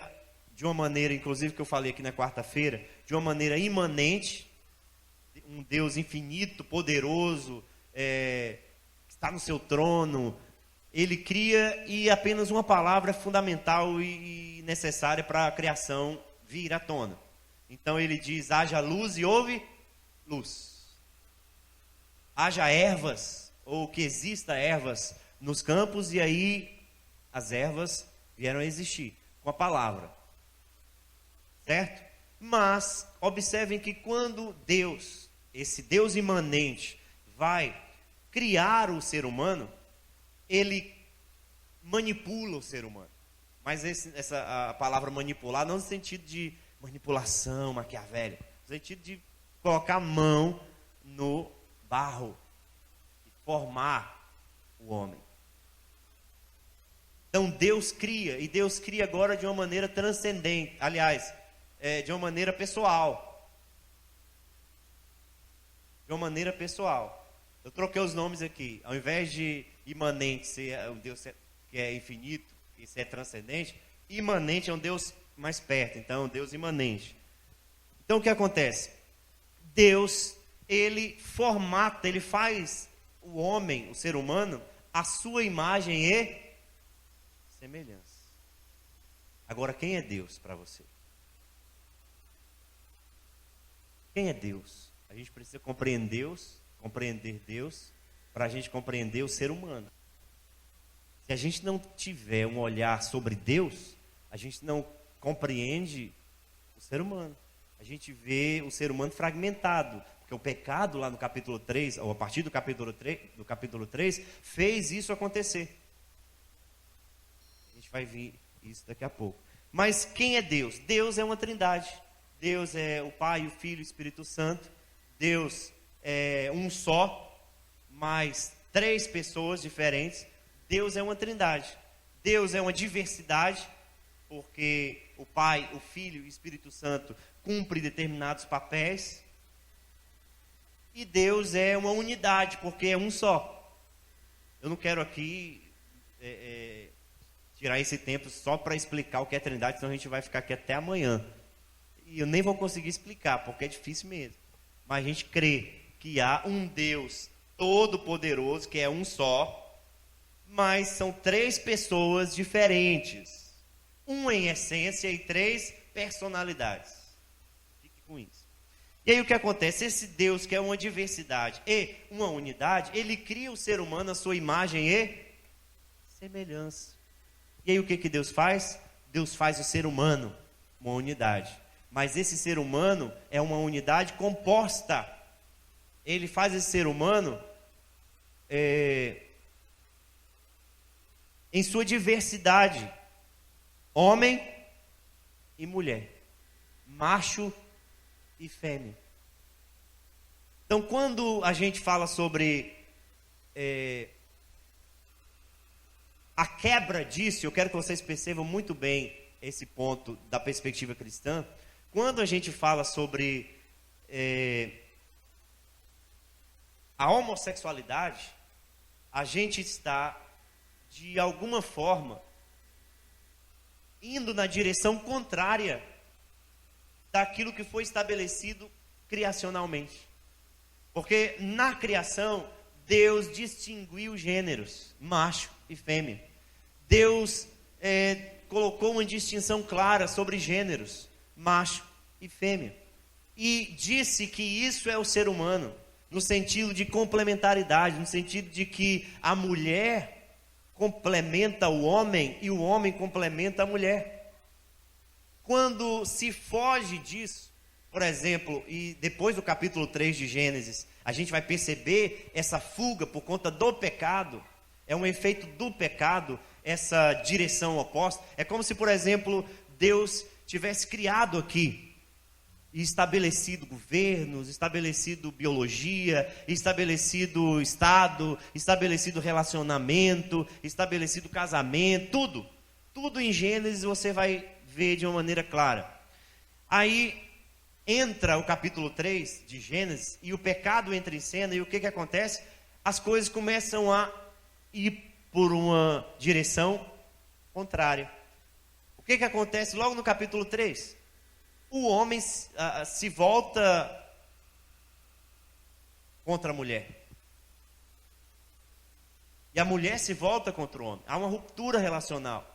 de uma maneira, inclusive que eu falei aqui na quarta-feira, de uma maneira imanente, um Deus infinito, poderoso, que está no seu trono. Ele cria e apenas uma palavra é fundamental e necessária para a criação vir à tona. Então ele diz: haja luz e houve luz. Haja ervas, ou que exista ervas nos campos, e aí as ervas vieram a existir com a palavra. Certo? Mas observem que quando Deus, esse Deus imanente, vai criar o ser humano, ele manipula o ser humano. Mas a palavra manipular não no sentido de manipulação maquiavélica, no sentido de colocar a mão no barro e formar o homem. Então Deus cria, e Deus cria agora de uma maneira transcendente, aliás, de uma maneira pessoal. De uma maneira pessoal. Eu troquei os nomes aqui. Ao invés de imanente ser um Deus que é infinito, que é transcendente, imanente é um Deus mais perto, então é um Deus imanente. Então o que acontece? Deus, ele formata, ele faz o homem, o ser humano, a sua imagem e semelhança. Agora, quem é Deus para você? Quem é Deus? A gente precisa compreender Deus para a gente compreender o ser humano. Se a gente não tiver um olhar sobre Deus, a gente não compreende o ser humano. A gente vê o ser humano fragmentado, porque o pecado lá no capítulo 3, ou a partir do capítulo 3, fez isso acontecer. A gente vai ver isso daqui a pouco. Mas quem é Deus? Deus é uma trindade. Deus é o Pai, o Filho e o Espírito Santo. Deus é um só, mas 3 pessoas diferentes. Deus é uma trindade. Deus é uma diversidade, porque o Pai, o Filho e o Espírito Santo cumprem determinados papéis. E Deus é uma unidade, porque é um só. Eu não quero aqui tirar esse tempo só para explicar o que é trindade, senão a gente vai ficar aqui até amanhã. E eu nem vou conseguir explicar, porque é difícil mesmo. Mas a gente crê que há um Deus todo-poderoso, que é um só, mas são 3 pessoas diferentes. Um em essência e 3 personalidades. Fique com isso. E aí o que acontece? Esse Deus que é uma diversidade e uma unidade, ele cria o ser humano à sua imagem e semelhança. E aí o que Deus faz? Deus faz o ser humano uma unidade. Mas esse ser humano é uma unidade composta. Ele faz esse ser humano em sua diversidade, homem e mulher, macho e fêmea. Então, quando a gente fala sobre a quebra disso, eu quero que vocês percebam muito bem esse ponto da perspectiva cristã. Quando a gente fala sobre a homossexualidade, a gente está, de alguma forma, indo na direção contrária daquilo que foi estabelecido criacionalmente. Porque na criação, Deus distinguiu gêneros, macho e fêmea. Deus colocou uma distinção clara sobre gêneros, macho e fêmea. E disse que isso é o ser humano, no sentido de complementaridade, no sentido de que a mulher complementa o homem e o homem complementa a mulher. Quando se foge disso, por exemplo, e depois do capítulo 3 de Gênesis, a gente vai perceber essa fuga por conta do pecado, é um efeito do pecado, essa direção oposta. É como se, por exemplo, Deus tivesse criado aqui e estabelecido governos, estabelecido biologia, estabelecido Estado, estabelecido relacionamento, estabelecido casamento, tudo em Gênesis você vai ver de uma maneira clara. Aí entra o capítulo 3 de Gênesis e o pecado entra em cena, e o que acontece? As coisas começam a ir por uma direção contrária. O que acontece logo no capítulo 3? O homem se volta contra a mulher. E a mulher se volta contra o homem. Há uma ruptura relacional.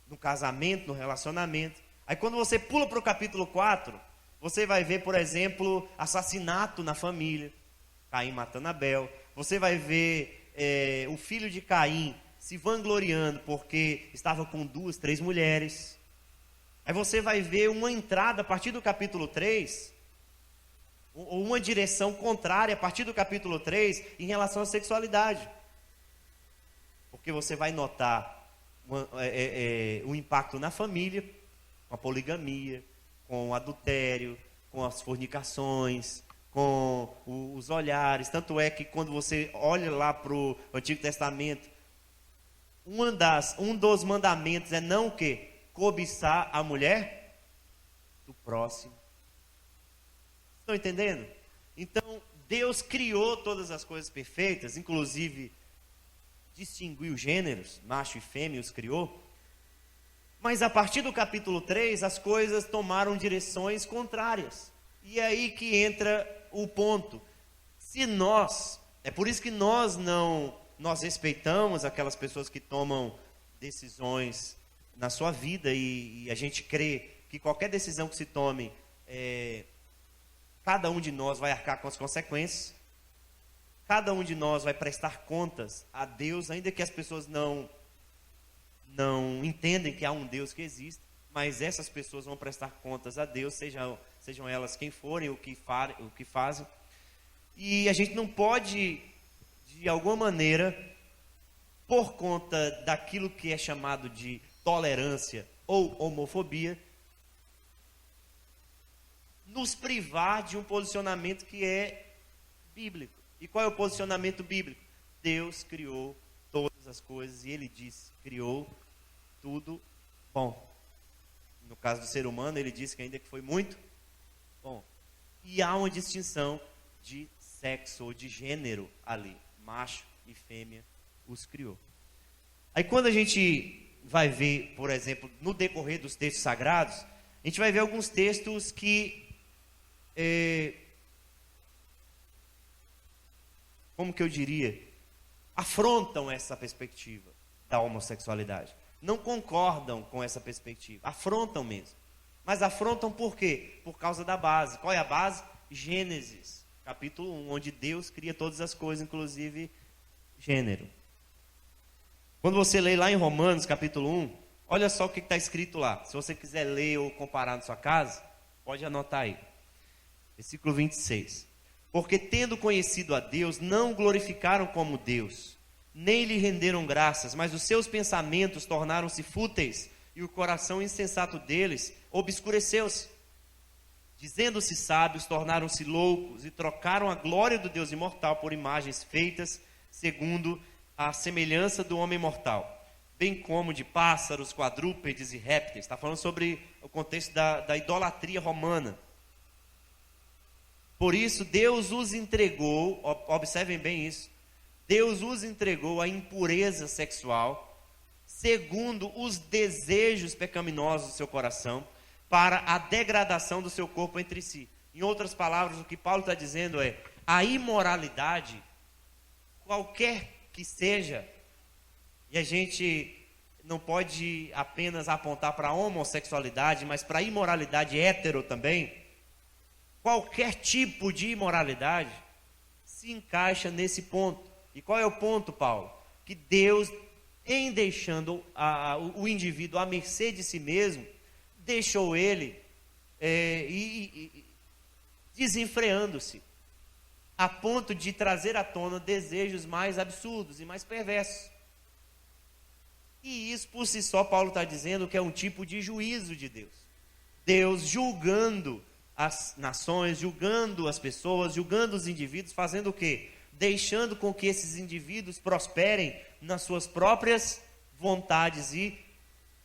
No casamento, no relacionamento. Aí quando você pula para o capítulo 4, você vai ver, por exemplo, assassinato na família. Caim matando Abel. Você vai ver o filho de Caim se vangloriando porque estava com 2, 3 mulheres. Aí você vai ver uma entrada a partir do capítulo 3, ou uma direção contrária a partir do capítulo 3 em relação à sexualidade. Porque você vai notar o impacto na família, com a poligamia, com o adultério, com as fornicações, com os olhares. Tanto é que quando você olha lá para o Antigo Testamento, um dos mandamentos é não o quê? Cobiçar a mulher do próximo. Estão entendendo? Então, Deus criou todas as coisas perfeitas, inclusive distinguiu gêneros, macho e fêmea os criou. Mas a partir do capítulo 3, as coisas tomaram direções contrárias. E é aí que entra o ponto. É por isso que nós respeitamos aquelas pessoas que tomam decisões na sua vida, e a gente crê que qualquer decisão que se tome, cada um de nós vai arcar com as consequências, cada um de nós vai prestar contas a Deus, ainda que as pessoas não entendem que há um Deus que existe, mas essas pessoas vão prestar contas a Deus, sejam elas quem forem, o que fazem, e a gente não pode, de alguma maneira, por conta daquilo que é chamado de tolerância ou homofobia, nos privar de um posicionamento que é bíblico. E qual é o posicionamento bíblico? Deus criou todas as coisas e Ele disse, criou tudo bom. No caso do ser humano, Ele disse que ainda que foi muito bom. E há uma distinção de sexo ou de gênero ali, macho e fêmea os criou. Aí quando a gente vai ver, por exemplo, no decorrer dos textos sagrados, a gente vai ver alguns textos que, como que eu diria, afrontam essa perspectiva da homossexualidade. Não concordam com essa perspectiva, afrontam mesmo. Mas afrontam por quê? Por causa da base. Qual é a base? Gênesis, capítulo 1, onde Deus cria todas as coisas, inclusive gênero. Quando você lê lá em Romanos, capítulo 1, olha só o que está escrito lá. Se você quiser ler ou comparar na sua casa, pode anotar aí. Versículo 26. Porque tendo conhecido a Deus, não o glorificaram como Deus, nem lhe renderam graças, mas os seus pensamentos tornaram-se fúteis, e o coração insensato deles obscureceu-se. Dizendo-se sábios, tornaram-se loucos, e trocaram a glória do Deus imortal por imagens feitas segundo a semelhança do homem mortal, bem como de pássaros, quadrúpedes e répteis. Está falando sobre o contexto da idolatria romana. Por isso, Deus os entregou, observem bem isso, Deus os entregou à impureza sexual, segundo os desejos pecaminosos do seu coração, para a degradação do seu corpo entre si. Em outras palavras, o que Paulo está dizendo é, a imoralidade, qualquer que seja, e a gente não pode apenas apontar para a homossexualidade, mas para a imoralidade hétero também, qualquer tipo de imoralidade se encaixa nesse ponto. E qual é o ponto, Paulo? Que Deus, em deixando o indivíduo à mercê de si mesmo, deixou ele desenfreando-se, a ponto de trazer à tona desejos mais absurdos e mais perversos. E isso por si só, Paulo está dizendo que é um tipo de juízo de Deus. Deus julgando as nações, julgando as pessoas, julgando os indivíduos, fazendo o quê? Deixando com que esses indivíduos prosperem nas suas próprias vontades e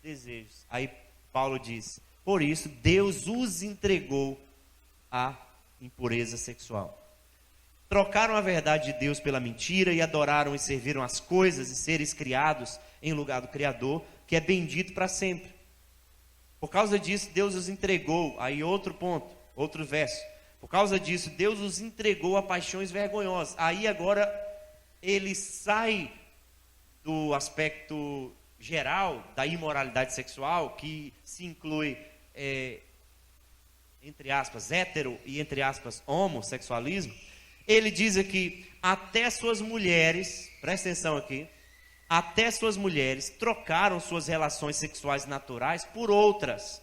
desejos. Aí Paulo diz, por isso Deus os entregou à impureza sexual. Trocaram a verdade de Deus pela mentira e adoraram e serviram as coisas e seres criados em lugar do Criador, que é bendito para sempre. Por causa disso, Deus os entregou, aí outro ponto, outro verso. Por causa disso, Deus os entregou a paixões vergonhosas. Aí agora ele sai do aspecto geral da imoralidade sexual, que se inclui, entre aspas, hétero e entre aspas, homossexualismo. Ele diz aqui, até suas mulheres, presta atenção aqui, até suas mulheres trocaram suas relações sexuais naturais por outras,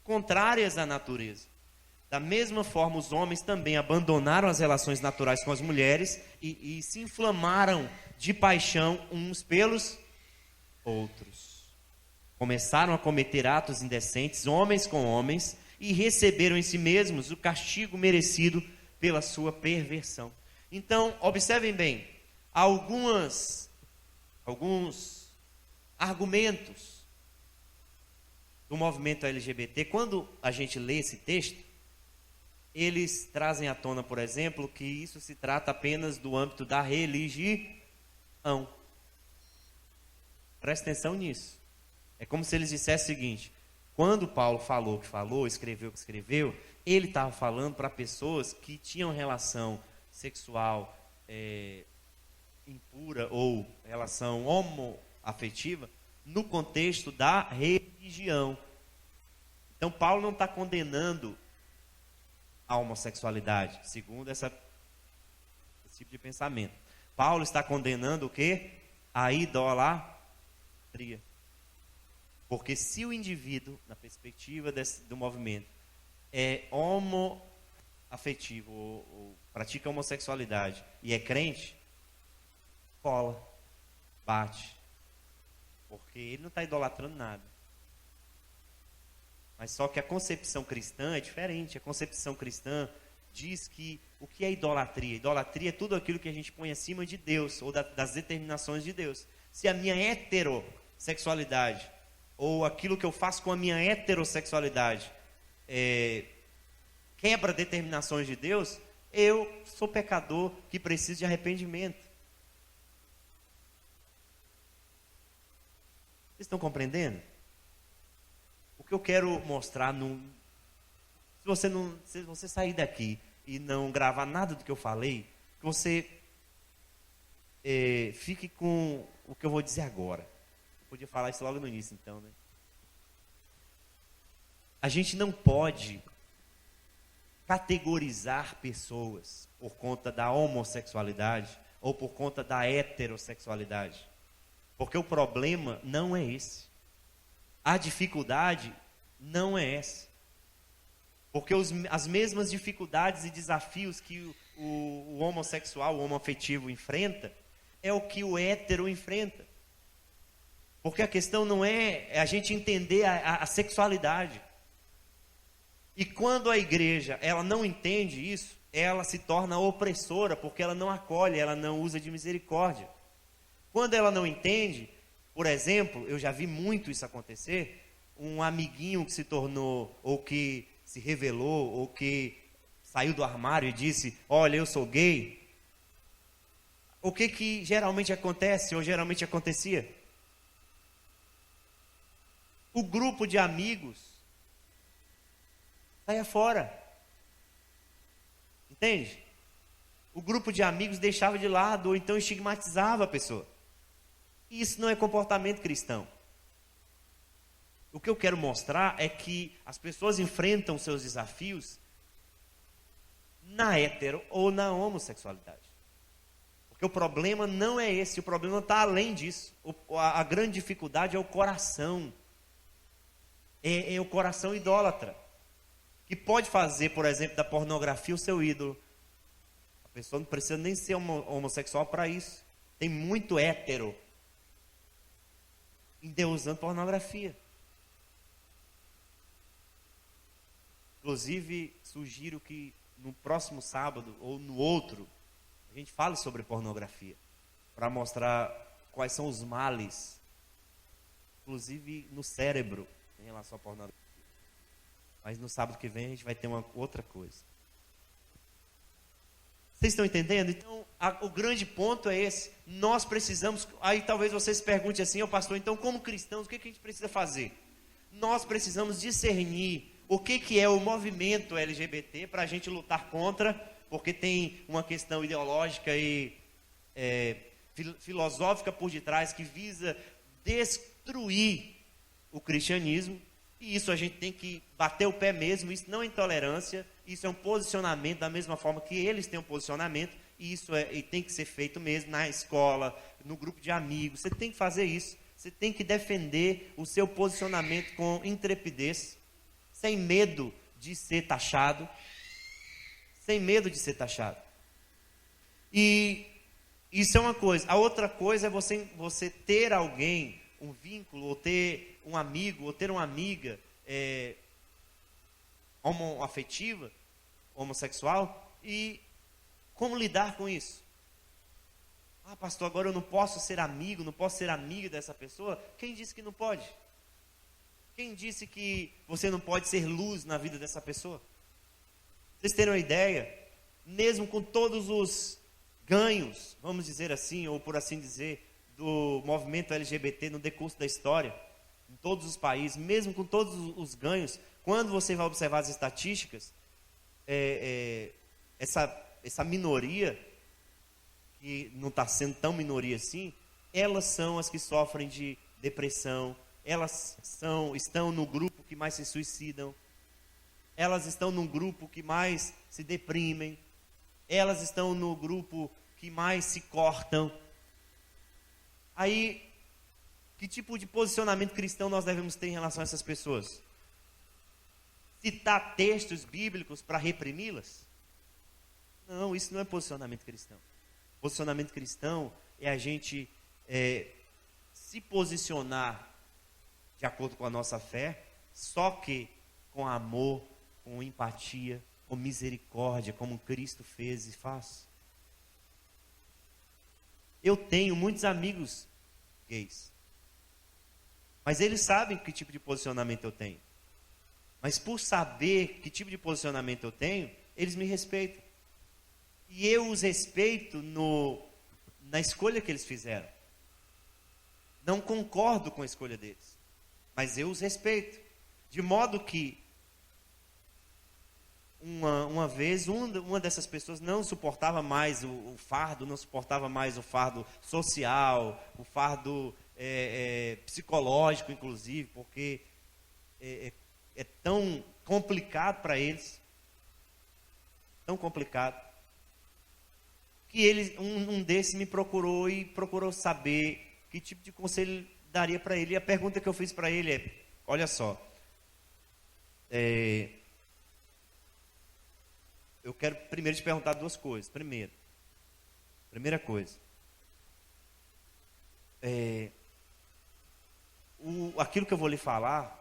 contrárias à natureza. Da mesma forma, os homens também abandonaram as relações naturais com as mulheres e se inflamaram de paixão uns pelos outros. Começaram a cometer atos indecentes, homens com homens, e receberam em si mesmos o castigo merecido pela sua perversão. Então, observem bem, alguns argumentos do movimento LGBT. Quando a gente lê esse texto, eles trazem à tona, por exemplo, que isso se trata apenas do âmbito da religião. Presta atenção nisso. É como se eles dissessem o seguinte, quando Paulo falou o que falou, escreveu o que escreveu, ele estava falando para pessoas que tinham relação sexual impura ou relação homoafetiva no contexto da religião. Então Paulo não está condenando a homossexualidade, segundo esse tipo de pensamento. Paulo está condenando o quê? A idolatria. Porque se o indivíduo, na perspectiva do movimento, é homoafetivo ou pratica homossexualidade e é crente, cola, bate. Porque ele não está idolatrando nada. Mas só que a concepção cristã é diferente. A concepção cristã diz que o que é idolatria? Idolatria é tudo aquilo que a gente põe acima de Deus ou das determinações de Deus. Se a minha heterossexualidade ou aquilo que eu faço com a minha heterossexualidade quebra determinações de Deus, eu sou pecador que precisa de arrependimento. Vocês estão compreendendo? O que eu quero mostrar, se você sair daqui e não gravar nada do que eu falei, que você fique com o que eu vou dizer agora. Eu podia falar isso logo no início, então, né? A gente não pode categorizar pessoas por conta da homossexualidade ou por conta da heterossexualidade. Porque o problema não é esse. A dificuldade não é essa. Porque as mesmas dificuldades e desafios que o homossexual, o homoafetivo enfrenta, é o que o hétero enfrenta. Porque a questão não é a gente entender a sexualidade. E quando a igreja ela não entende isso, ela se torna opressora, porque ela não acolhe, ela não usa de misericórdia. Quando ela não entende, por exemplo, eu já vi muito isso acontecer, um amiguinho que se tornou, ou que se revelou, ou que saiu do armário e disse, olha, eu sou gay. O que geralmente acontece, ou geralmente acontecia? O grupo de amigos saia fora. Entende? O grupo de amigos deixava de lado, ou então estigmatizava a pessoa. E isso não é comportamento cristão. O que eu quero mostrar é que as pessoas enfrentam seus desafios na hetero ou na homossexualidade. Porque o problema não é esse, o problema está além disso. A grande dificuldade é o coração. É o coração idólatra. Que pode fazer, por exemplo, da pornografia o seu ídolo. A pessoa não precisa nem ser homossexual para isso. Tem muito hétero endeusando pornografia. Inclusive, sugiro que no próximo sábado ou no outro, a gente fale sobre pornografia, para mostrar quais são os males, inclusive no cérebro, em relação à pornografia. Mas no sábado que vem a gente vai ter uma outra coisa. Vocês estão entendendo? Então, o grande ponto é esse. Nós precisamos... Aí talvez você se pergunte assim, pastor, então como cristãos, o que a gente precisa fazer? Nós precisamos discernir o que é o movimento LGBT para a gente lutar contra, porque tem uma questão ideológica e filosófica por detrás que visa destruir o cristianismo. E isso a gente tem que bater o pé mesmo, isso não é intolerância, isso é um posicionamento da mesma forma que eles têm um posicionamento, e isso tem que ser feito mesmo na escola, no grupo de amigos, você tem que fazer isso, você tem que defender o seu posicionamento com intrepidez, sem medo de ser taxado, sem medo de ser taxado. E isso é uma coisa. A outra coisa é você ter alguém, um vínculo, ou ter um amigo, ou ter uma amiga homoafetiva, homossexual, e como lidar com isso? Ah, pastor, agora eu não posso ser amigo, não posso ser amiga dessa pessoa? Quem disse que não pode? Quem disse que você não pode ser luz na vida dessa pessoa? Vocês terem uma ideia, mesmo com todos os ganhos, vamos dizer assim, ou por assim dizer, do movimento LGBT no decurso da história, em todos os países, mesmo com todos os ganhos, quando você vai observar as estatísticas, essa minoria, que não está sendo tão minoria assim, elas são as que sofrem de depressão, elas estão no grupo que mais se suicidam, elas estão no grupo que mais se deprimem, elas estão no grupo que mais se cortam. Aí, que tipo de posicionamento cristão nós devemos ter em relação a essas pessoas? Citar textos bíblicos para reprimi-las? Não, isso não é posicionamento cristão. Posicionamento cristão é a gente se posicionar de acordo com a nossa fé, só que com amor, com empatia, com misericórdia, como Cristo fez e faz. Eu tenho muitos amigos gays, mas eles sabem que tipo de posicionamento eu tenho. Mas por saber que tipo de posicionamento eu tenho, eles me respeitam. E eu os respeito na escolha que eles fizeram. Não concordo com a escolha deles, mas eu os respeito. De modo que, uma vez, uma dessas pessoas não suportava mais o fardo, não suportava mais o fardo social, o fardo psicológico, inclusive, porque é tão complicado para eles, tão complicado, que um desses me procurou e procurou saber que tipo de conselho daria para ele. E a pergunta que eu fiz para ele é, olha só, eu quero primeiro te perguntar duas coisas. Primeira coisa, aquilo que eu vou lhe falar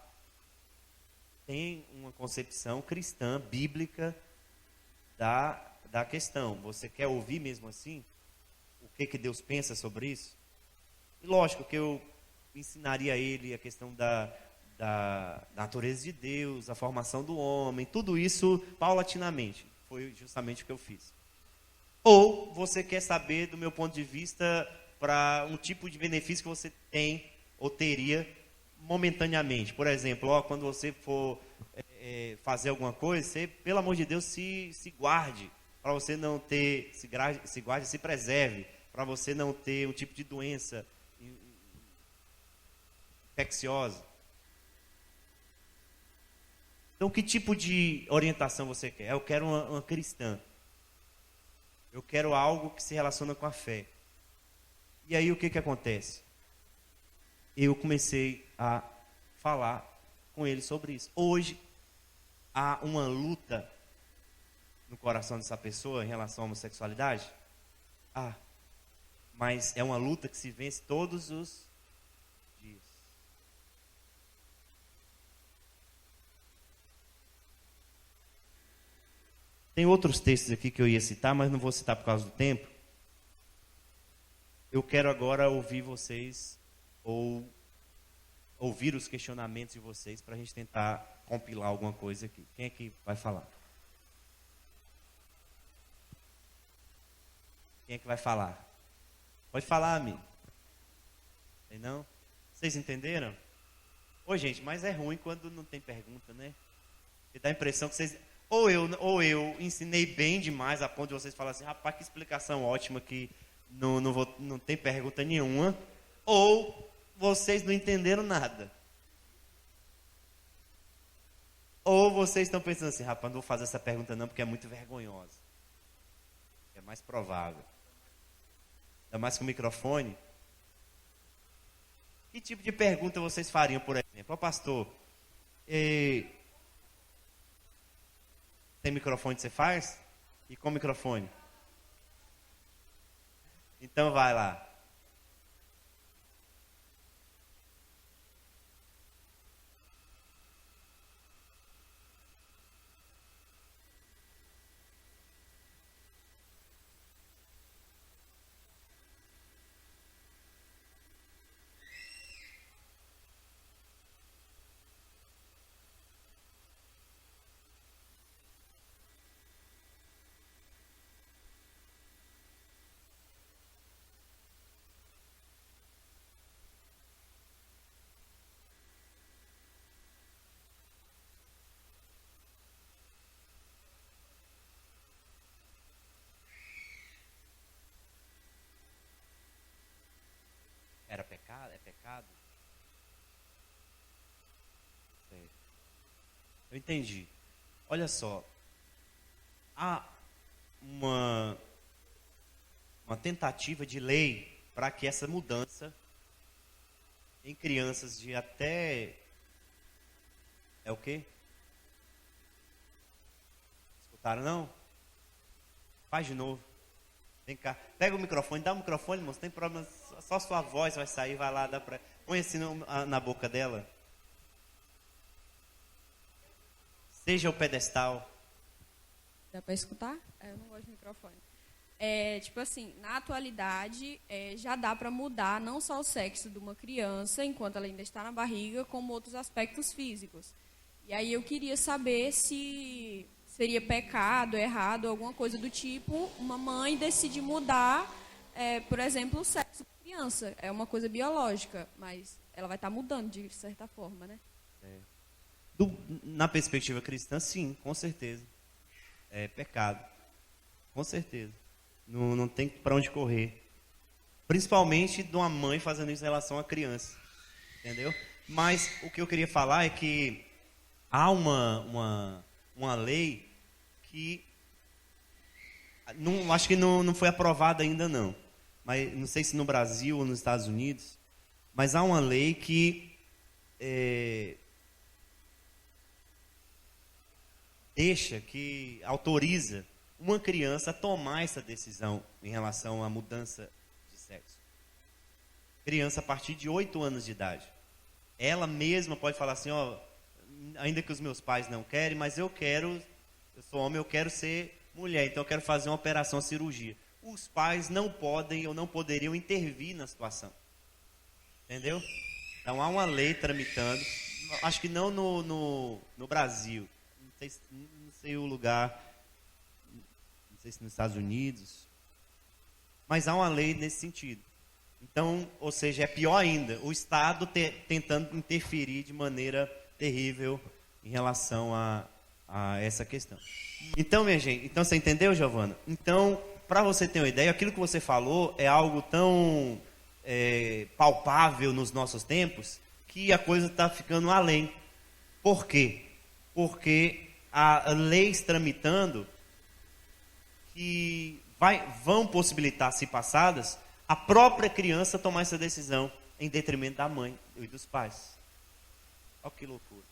tem uma concepção cristã, bíblica da questão. Você quer ouvir mesmo assim o que Deus pensa sobre isso? E lógico que eu ensinaria a ele a questão da natureza de Deus, a formação do homem, tudo isso paulatinamente. Foi justamente o que eu fiz. Ou você quer saber, do meu ponto de vista, para um tipo de benefício que você tem ou teria momentaneamente. Por exemplo, quando você for fazer alguma coisa, você, pelo amor de Deus, se guarde, para você não ter, se guarde, se preserve, para você não ter um tipo de doença infecciosa. Então, que tipo de orientação você quer? Eu quero uma cristã. Eu quero algo que se relaciona com a fé. E aí, o que acontece? Eu comecei a falar com ele sobre isso. Hoje, há uma luta no coração dessa pessoa em relação à homossexualidade? Mas é uma luta que se vence todos os dias. Tem outros textos aqui que eu ia citar, mas não vou citar por causa do tempo. Eu quero agora ouvir vocês, ou ouvir os questionamentos de vocês, para a gente tentar compilar alguma coisa aqui. Quem é que vai falar? Quem é que vai falar? Pode falar, amigo. Sei não? Vocês entenderam? Ô, gente, mas é ruim quando não tem pergunta, né? Porque dá a impressão que vocês... Ou eu ensinei bem demais a ponto de vocês falarem assim, rapaz, que explicação ótima que não tem pergunta nenhuma. Ou vocês não entenderam nada. Ou vocês estão pensando assim, rapaz, não vou fazer essa pergunta não, porque é muito vergonhosa. É mais provável. Ainda mais com o microfone. Que tipo de pergunta vocês fariam, por exemplo? Ó, pastor, tem microfone que você faz? E com microfone? Então vai lá. Era pecado? É pecado? Sei. Eu entendi. Olha só. Há uma tentativa de lei para que essa mudança em crianças de até... É o quê? Escutaram não? Faz de novo. Vem cá. Pega o microfone, dá o microfone, moço. Tem problema. Só sua voz vai sair, vai lá, dá pra... Põe assim na boca dela. Seja o pedestal. Dá para escutar? Eu não gosto de microfone. Tipo assim, na atualidade, já dá para mudar não só o sexo de uma criança, enquanto ela ainda está na barriga, como outros aspectos físicos. E aí eu queria saber se seria pecado, errado, alguma coisa do tipo, uma mãe decidir mudar, por exemplo, o sexo da criança. É uma coisa biológica, mas ela vai estar mudando de certa forma, né? Na perspectiva cristã, sim, com certeza. É pecado. Com certeza. Não tem para onde correr. Principalmente de uma mãe fazendo isso em relação à criança. Entendeu? Mas o que eu queria falar é que há uma lei que acho que não foi aprovada ainda não. Mas não sei se no Brasil ou nos Estados Unidos. Mas há uma lei que autoriza uma criança a tomar essa decisão em relação à mudança de sexo. criança a partir de 8 anos de idade. Ela mesma pode falar assim, ó, ainda que os meus pais não querem, mas eu sou homem, eu quero ser mulher, então eu quero fazer uma operação, uma cirurgia. Os pais não podem ou não poderiam intervir na situação. Entendeu? Então há uma lei tramitando, acho que não no Brasil, não sei o lugar, não sei se nos Estados Unidos, mas há uma lei nesse sentido. Então, ou seja, é pior ainda, o Estado tentando interferir de maneira terrível em relação a essa questão. Então, minha gente, então você entendeu, Giovana? Então, para você ter uma ideia, aquilo que você falou é algo tão palpável nos nossos tempos, que a coisa está ficando além. Por quê? Porque há leis tramitando que vão possibilitar, se passadas, a própria criança tomar essa decisão em detrimento da mãe e dos pais. Olha que loucura.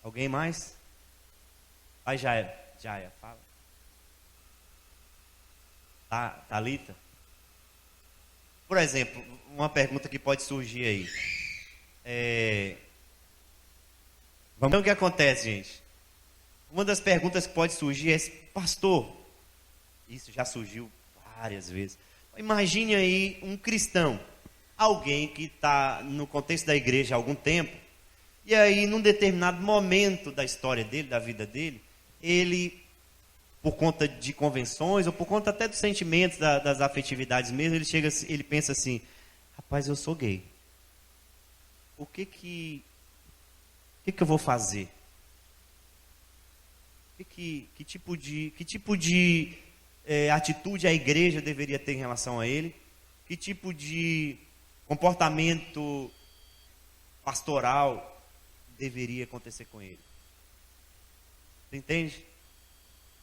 Alguém mais? Vai, Jaia, fala. Thalita? Por exemplo, uma pergunta que pode surgir aí. Então, o que acontece, gente? Uma das perguntas que pode surgir é, pastor, isso já surgiu várias vezes. Imagine aí um cristão, alguém que está no contexto da igreja há algum tempo, e aí, num determinado momento da história dele, da vida dele, ele, por conta de convenções, ou por conta até dos sentimentos, das afetividades mesmo, ele pensa assim, rapaz, eu sou gay. O que eu vou fazer? Que tipo de atitude a igreja deveria ter em relação a ele? Que tipo de comportamento pastoral deveria acontecer com ele? Você entende?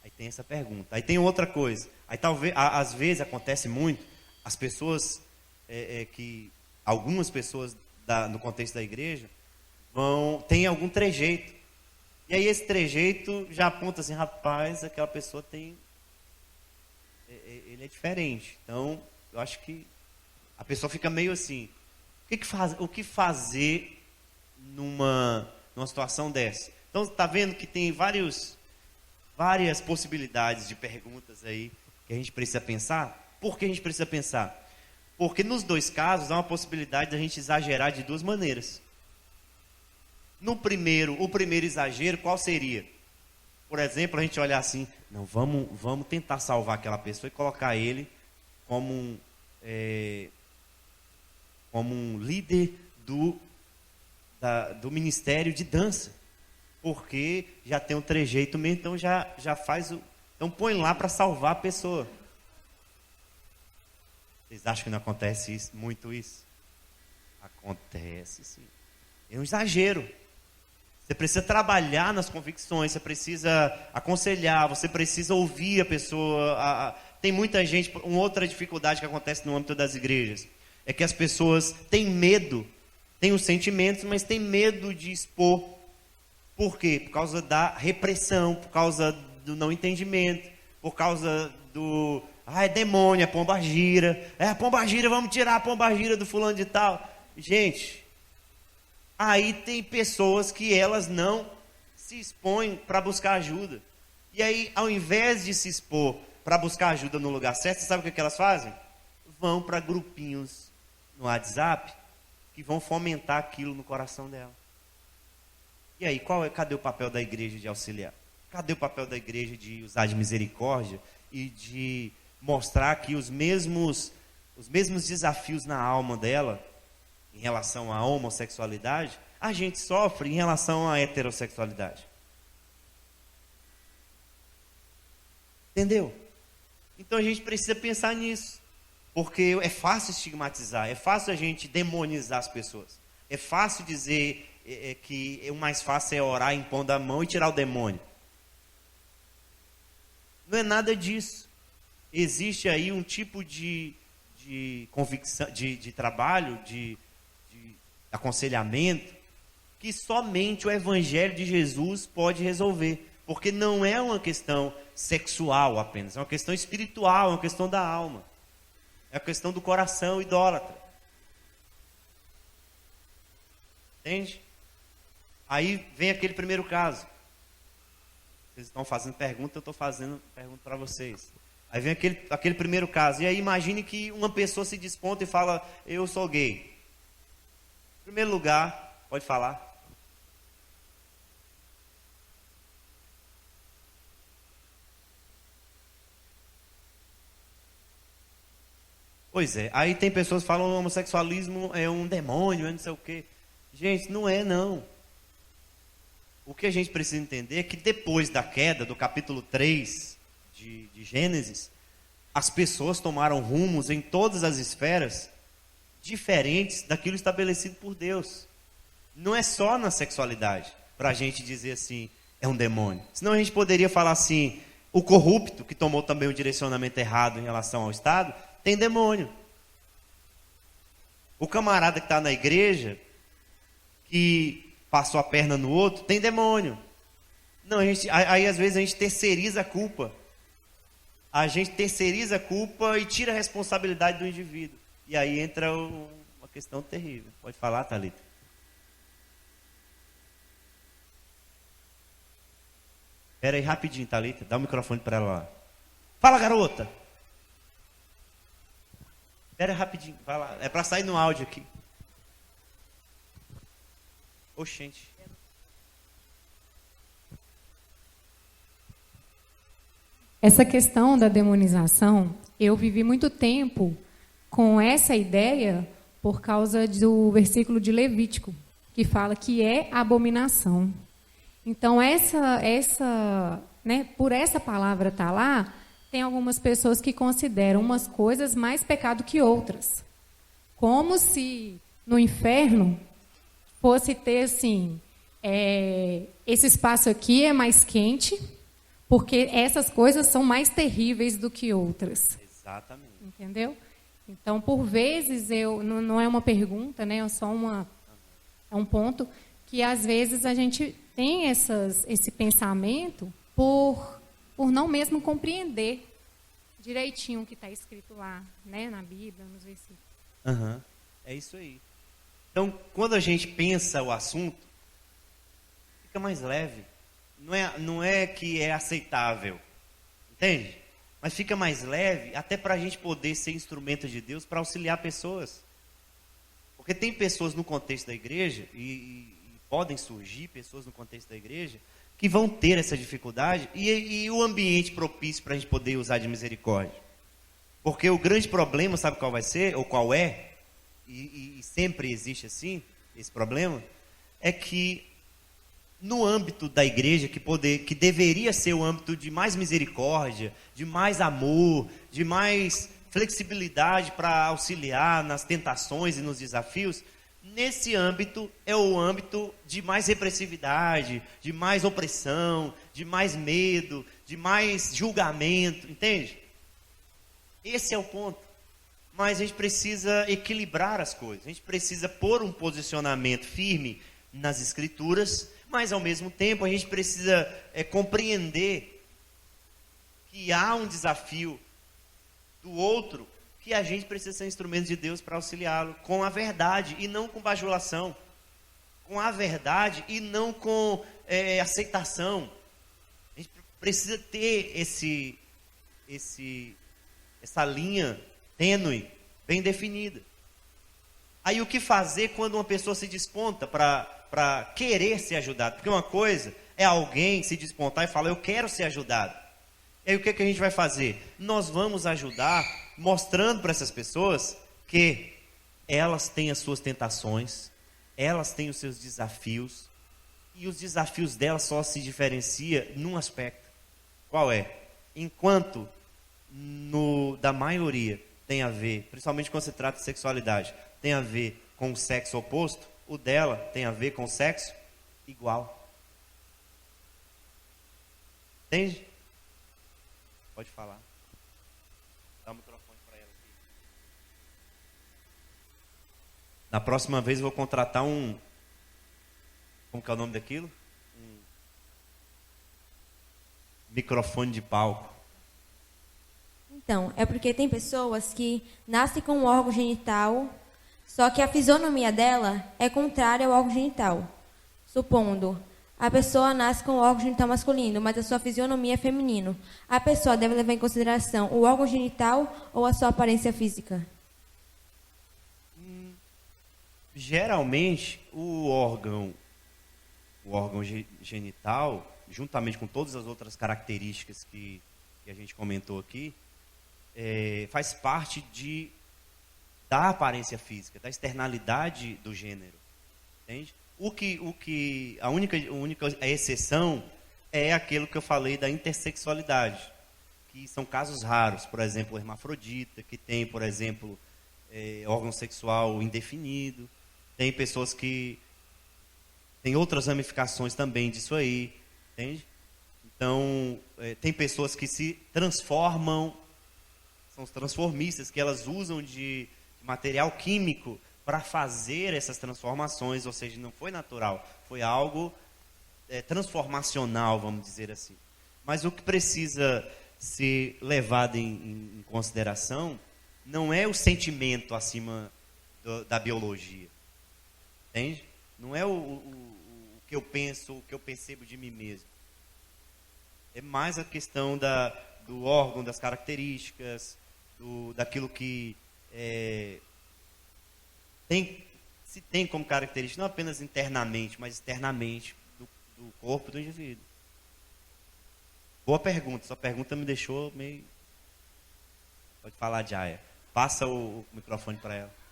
Aí tem essa pergunta. Aí tem outra coisa. Aí talvez, às vezes acontece muito, as pessoas, algumas pessoas no contexto da igreja, tem algum trejeito. E aí esse trejeito já aponta assim, rapaz, aquela pessoa ele é diferente. Então, eu acho que a pessoa fica meio assim, o que fazer numa situação dessa? Então, está vendo que tem várias possibilidades de perguntas aí que a gente precisa pensar? Por que a gente precisa pensar? Porque nos dois casos há uma possibilidade de a gente exagerar de duas maneiras. O primeiro exagero, qual seria? Por exemplo, a gente olhar assim, não, vamos tentar salvar aquela pessoa e colocar ele como um líder do ministério de dança. Porque já tem um trejeito mesmo, então já faz então põe lá para salvar a pessoa. Vocês acham que não acontece muito isso? Acontece, sim. É um exagero. Você precisa trabalhar nas convicções, você precisa aconselhar, você precisa ouvir a pessoa. Tem muita gente, uma outra dificuldade que acontece no âmbito das igrejas, é que as pessoas têm medo, têm os sentimentos, mas têm medo de expor. Por quê? Por causa da repressão, por causa do não entendimento, por causa do... é demônio, é pombagira. É pombagira, vamos tirar a pombagira do fulano de tal. Gente... Aí tem pessoas que elas não se expõem para buscar ajuda. E aí, ao invés de se expor para buscar ajuda no lugar certo, você sabe o que elas fazem? Vão para grupinhos no WhatsApp que vão fomentar aquilo no coração dela. E aí, cadê o papel da igreja de auxiliar? Cadê o papel da igreja de usar de misericórdia e de mostrar que os mesmos desafios na alma dela, em relação à homossexualidade, a gente sofre em relação à heterossexualidade. Entendeu? Então a gente precisa pensar nisso. Porque é fácil estigmatizar, é fácil a gente demonizar as pessoas. É fácil dizer que o mais fácil é orar impondo a mão e tirar o demônio. Não é nada disso. Existe aí um tipo de convicção, de trabalho, de aconselhamento, que somente o Evangelho de Jesus pode resolver. Porque não é uma questão sexual apenas, é uma questão espiritual, é uma questão da alma. É a questão do coração idólatra. Entende? Aí vem aquele primeiro caso. Vocês estão fazendo pergunta, eu estou fazendo pergunta para vocês. Aí vem aquele primeiro caso. E aí imagine que uma pessoa se desponta e fala, eu sou gay. Em primeiro lugar, pode falar. Pois é, aí tem pessoas que falam que o homossexualismo é um demônio, é não sei o quê. Gente, não é não. O que a gente precisa entender é que depois da queda, do capítulo 3 de Gênesis, as pessoas tomaram rumos em todas as esferas diferentes daquilo estabelecido por Deus. Não é só na sexualidade, para a gente dizer assim, é um demônio. Senão a gente poderia falar assim, o corrupto, que tomou também o direcionamento errado em relação ao Estado, tem demônio. O camarada que está na igreja, que passou a perna no outro, tem demônio. Não, aí às vezes a gente terceiriza a culpa. A gente terceiriza a culpa e tira a responsabilidade do indivíduo. E aí entra uma questão terrível. Pode falar, Thalita? Espera aí rapidinho, Thalita. Dá o microfone para ela lá. Fala, garota! Espera aí rapidinho. Vai lá. É para sair no áudio aqui. Oxente. Essa questão da demonização, eu vivi muito tempo com essa ideia por causa do versículo de Levítico, que fala que é abominação. Então, por essa palavra estar lá, tem algumas pessoas que consideram umas coisas mais pecado que outras. Como se no inferno fosse ter assim, esse espaço aqui é mais quente, porque essas coisas são mais terríveis do que outras. Exatamente. Entendeu? Então, por vezes, não é uma pergunta, né? É só é um ponto que, às vezes, a gente tem esse pensamento por não mesmo compreender direitinho o que está escrito lá, né? Na Bíblia, nos versículos. Uhum. É isso aí. Então, quando a gente pensa o assunto, fica mais leve. Não é que é aceitável, entende? Mas fica mais leve, até para a gente poder ser instrumento de Deus para auxiliar pessoas. Porque tem pessoas no contexto da igreja, e podem surgir pessoas no contexto da igreja, que vão ter essa dificuldade, e o ambiente propício para a gente poder usar de misericórdia. Porque o grande problema, sabe qual vai ser, ou qual é, e sempre existe assim, esse problema, é que no âmbito da igreja, que deveria ser o âmbito de mais misericórdia, de mais amor, de mais flexibilidade para auxiliar nas tentações e nos desafios, nesse âmbito é o âmbito de mais repressividade, de mais opressão, de mais medo, de mais julgamento, entende? Esse é o ponto. Mas a gente precisa equilibrar as coisas, a gente precisa pôr um posicionamento firme nas escrituras, mas ao mesmo tempo a gente precisa compreender que há um desafio do outro, que a gente precisa ser instrumento de Deus para auxiliá-lo com a verdade e não com bajulação, com a verdade e não com aceitação. A gente precisa ter essa linha tênue, bem definida. Aí o que fazer quando uma pessoa se desponta para querer ser ajudado? Porque uma coisa é alguém se despontar e falar, eu quero ser ajudado. E aí o que a gente vai fazer? Nós vamos ajudar mostrando para essas pessoas que elas têm as suas tentações, elas têm os seus desafios, e os desafios delas só se diferenciam num aspecto. Qual é? Enquanto da maioria tem a ver, principalmente quando se trata de sexualidade, tem a ver com o sexo oposto, o dela tem a ver com o sexo igual. Entende? Pode falar. Dá o microfone para ela aqui. Na próxima vez eu vou contratar como que é o nome daquilo? Um microfone de palco. Então, é porque tem pessoas que nascem com um órgão genital, só que a fisionomia dela é contrária ao órgão genital. Supondo, a pessoa nasce com o órgão genital masculino, mas a sua fisionomia é feminino. A pessoa deve levar em consideração o órgão genital ou a sua aparência física? Geralmente, o órgão genital, juntamente com todas as outras características que a gente comentou aqui, faz parte da aparência física, da externalidade do gênero, entende? A única exceção é aquilo que eu falei da intersexualidade, que são casos raros, por exemplo, o hermafrodita, que tem, por exemplo, órgão sexual indefinido, tem pessoas que têm outras ramificações também disso aí, entende? Então, tem pessoas que se transformam, são os transformistas, que elas usam de material químico para fazer essas transformações, ou seja, não foi natural, foi algo transformacional, vamos dizer assim. Mas o que precisa ser levado em consideração não é o sentimento acima da biologia, entende? Não é o que eu penso, o que eu percebo de mim mesmo. É mais a questão do órgão, das características, daquilo que se tem como característica, não apenas internamente, mas externamente do corpo do indivíduo. Boa pergunta, sua pergunta me deixou meio... Pode falar, Jaya. Passa o microfone para ela.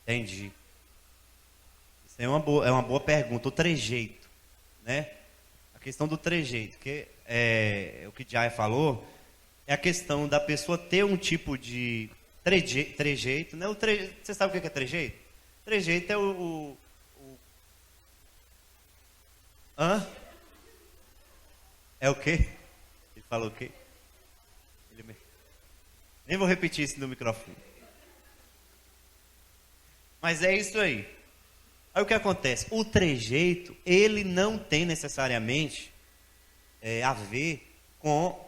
Entendi. Isso é uma boa pergunta. O trejeito, né? A questão do trejeito, que o que Jaya falou, é a questão da pessoa ter um tipo de trejeito, né? Você sabe o que é trejeito? Trejeito é Hã? É o quê? Ele falou o quê? Nem vou repetir isso no microfone. Mas é isso aí. Aí o que acontece? O trejeito, ele não tem necessariamente a ver com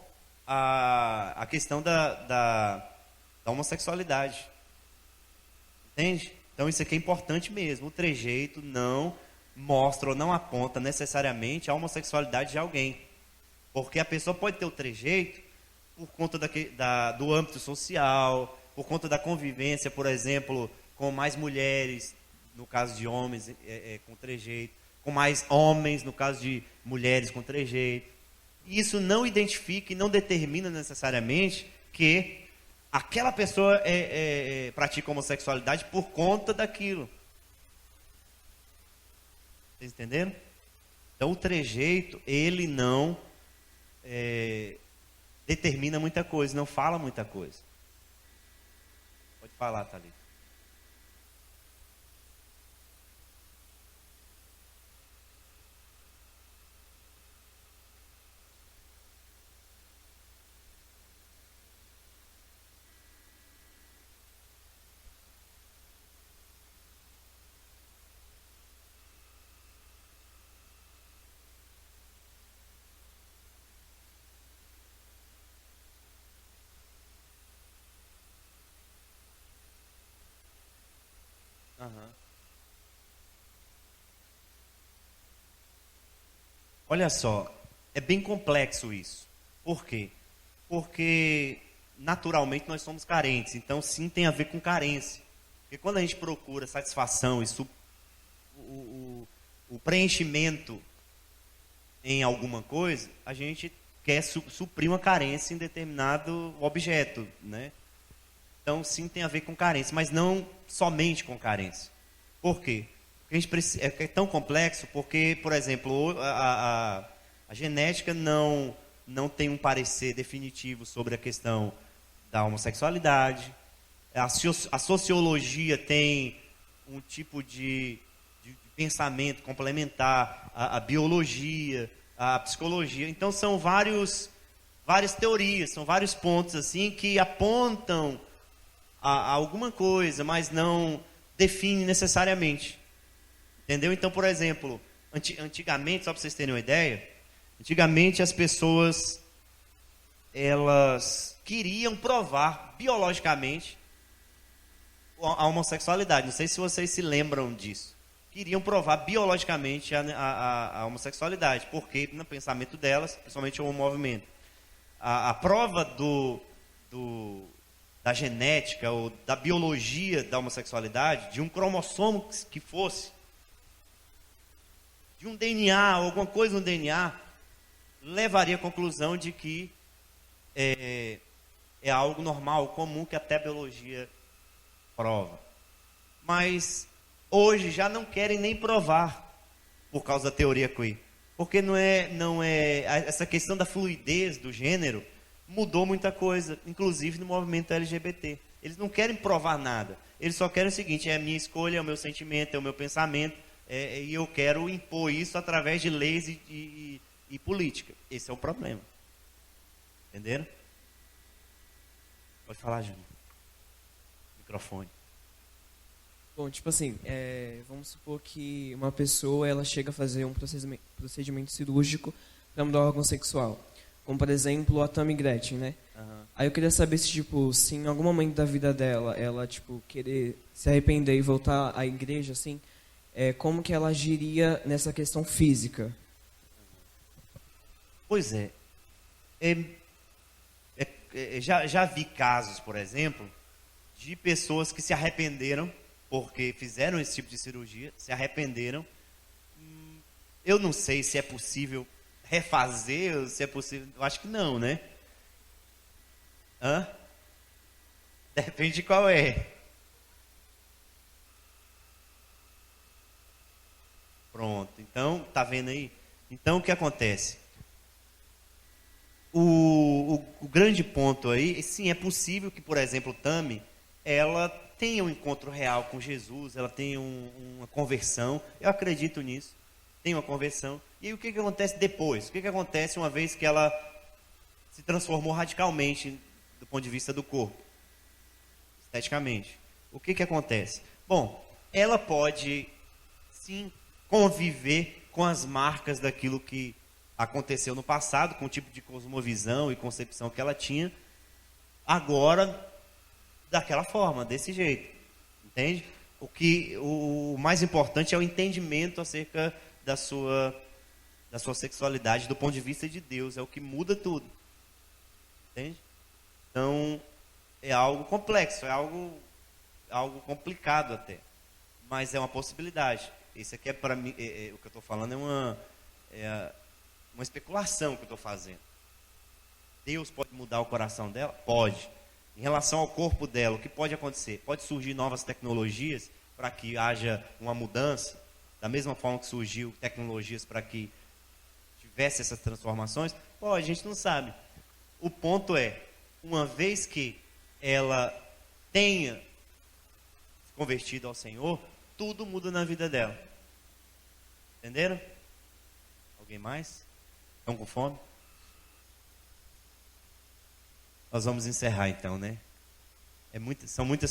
a questão da homossexualidade. Entende? Então isso aqui é importante mesmo. O trejeito não mostra ou não aponta necessariamente a homossexualidade de alguém. Porque a pessoa pode ter o trejeito por conta do âmbito social, por conta da convivência, por exemplo, com mais mulheres, no caso de homens com trejeito, com mais homens, no caso de mulheres com trejeito. E isso não identifica e não determina necessariamente que aquela pessoa pratica homossexualidade por conta daquilo. Vocês entenderam? Então o trejeito, ele não determina muita coisa, não fala muita coisa. Pode falar, Thalita. Uhum. Olha só, é bem complexo isso. Por quê? Porque naturalmente nós somos carentes, então sim tem a ver com carência. Porque quando a gente procura satisfação e o preenchimento em alguma coisa, a gente quer suprir uma carência em determinado objeto, né? Então, sim, tem a ver com carência, mas não somente com carência. Por quê? Porque a gente é tão complexo porque, por exemplo, a genética não tem um parecer definitivo sobre a questão da homossexualidade. A sociologia tem um tipo de pensamento complementar, a biologia, a psicologia. Então, são vários várias teorias, são vários pontos assim que apontam a alguma coisa, mas não define necessariamente. Entendeu? Então, por exemplo, antigamente, só para vocês terem uma ideia, antigamente as pessoas elas queriam provar biologicamente a homossexualidade. Não sei se vocês se lembram disso. Queriam provar biologicamente a homossexualidade, porque no pensamento delas, principalmente o movimento, a prova da genética ou da biologia da homossexualidade, de um cromossomo que fosse, de um DNA, alguma coisa no DNA, levaria à conclusão de que é algo normal, comum, que até a biologia prova. Mas hoje já não querem nem provar por causa da teoria queer. Porque não é essa questão da fluidez do gênero mudou muita coisa, inclusive no movimento LGBT. Eles não querem provar nada. Eles só querem o seguinte: é a minha escolha, é o meu sentimento, é o meu pensamento, e eu quero impor isso através de leis e política. Esse é o problema. Entenderam? Pode falar, Júnior. Microfone. Bom, tipo assim, vamos supor que uma pessoa ela chega a fazer um procedimento cirúrgico para mudar o órgão sexual. Como, por exemplo, a Tammy Gretchen, né? Uhum. Aí eu queria saber se, tipo, se em algum momento da vida dela, ela, tipo, querer se arrepender e voltar à igreja, assim, como que ela agiria nessa questão física? Pois é. Já vi casos, por exemplo, de pessoas que se arrependeram porque fizeram esse tipo de cirurgia, se arrependeram. Eu não sei se é possível refazer, se é possível. Eu acho que não, né? Depende de qual é. Pronto. Então, tá vendo aí? Então, o que acontece? O grande ponto aí, sim, é possível que, por exemplo, Tammy, ela tenha um encontro real com Jesus, ela tenha uma conversão. Eu acredito nisso. Tem uma conversão. E aí o que acontece depois? O que acontece uma vez que ela se transformou radicalmente do ponto de vista do corpo? Esteticamente. O que acontece? Bom, ela pode, sim, conviver com as marcas daquilo que aconteceu no passado, com o tipo de cosmovisão e concepção que ela tinha, agora daquela forma, desse jeito. Entende? O mais importante é o entendimento acerca da sua sexualidade do ponto de vista de Deus. É o que muda tudo. Entende? Então, é algo complexo, é algo complicado até. Mas é uma possibilidade. Isso aqui para mim, o que eu estou falando é uma especulação que eu estou fazendo. Deus pode mudar o coração dela? Pode. Em relação ao corpo dela, o que pode acontecer? Pode surgir novas tecnologias para que haja uma mudança, da mesma forma que surgiu tecnologias para que tivesse essas transformações? Pode, a gente não sabe. O ponto é, uma vez que ela tenha se convertido ao Senhor, tudo muda na vida dela. Entenderam? Alguém mais? Estão com fome? Nós vamos encerrar então, né? São muitas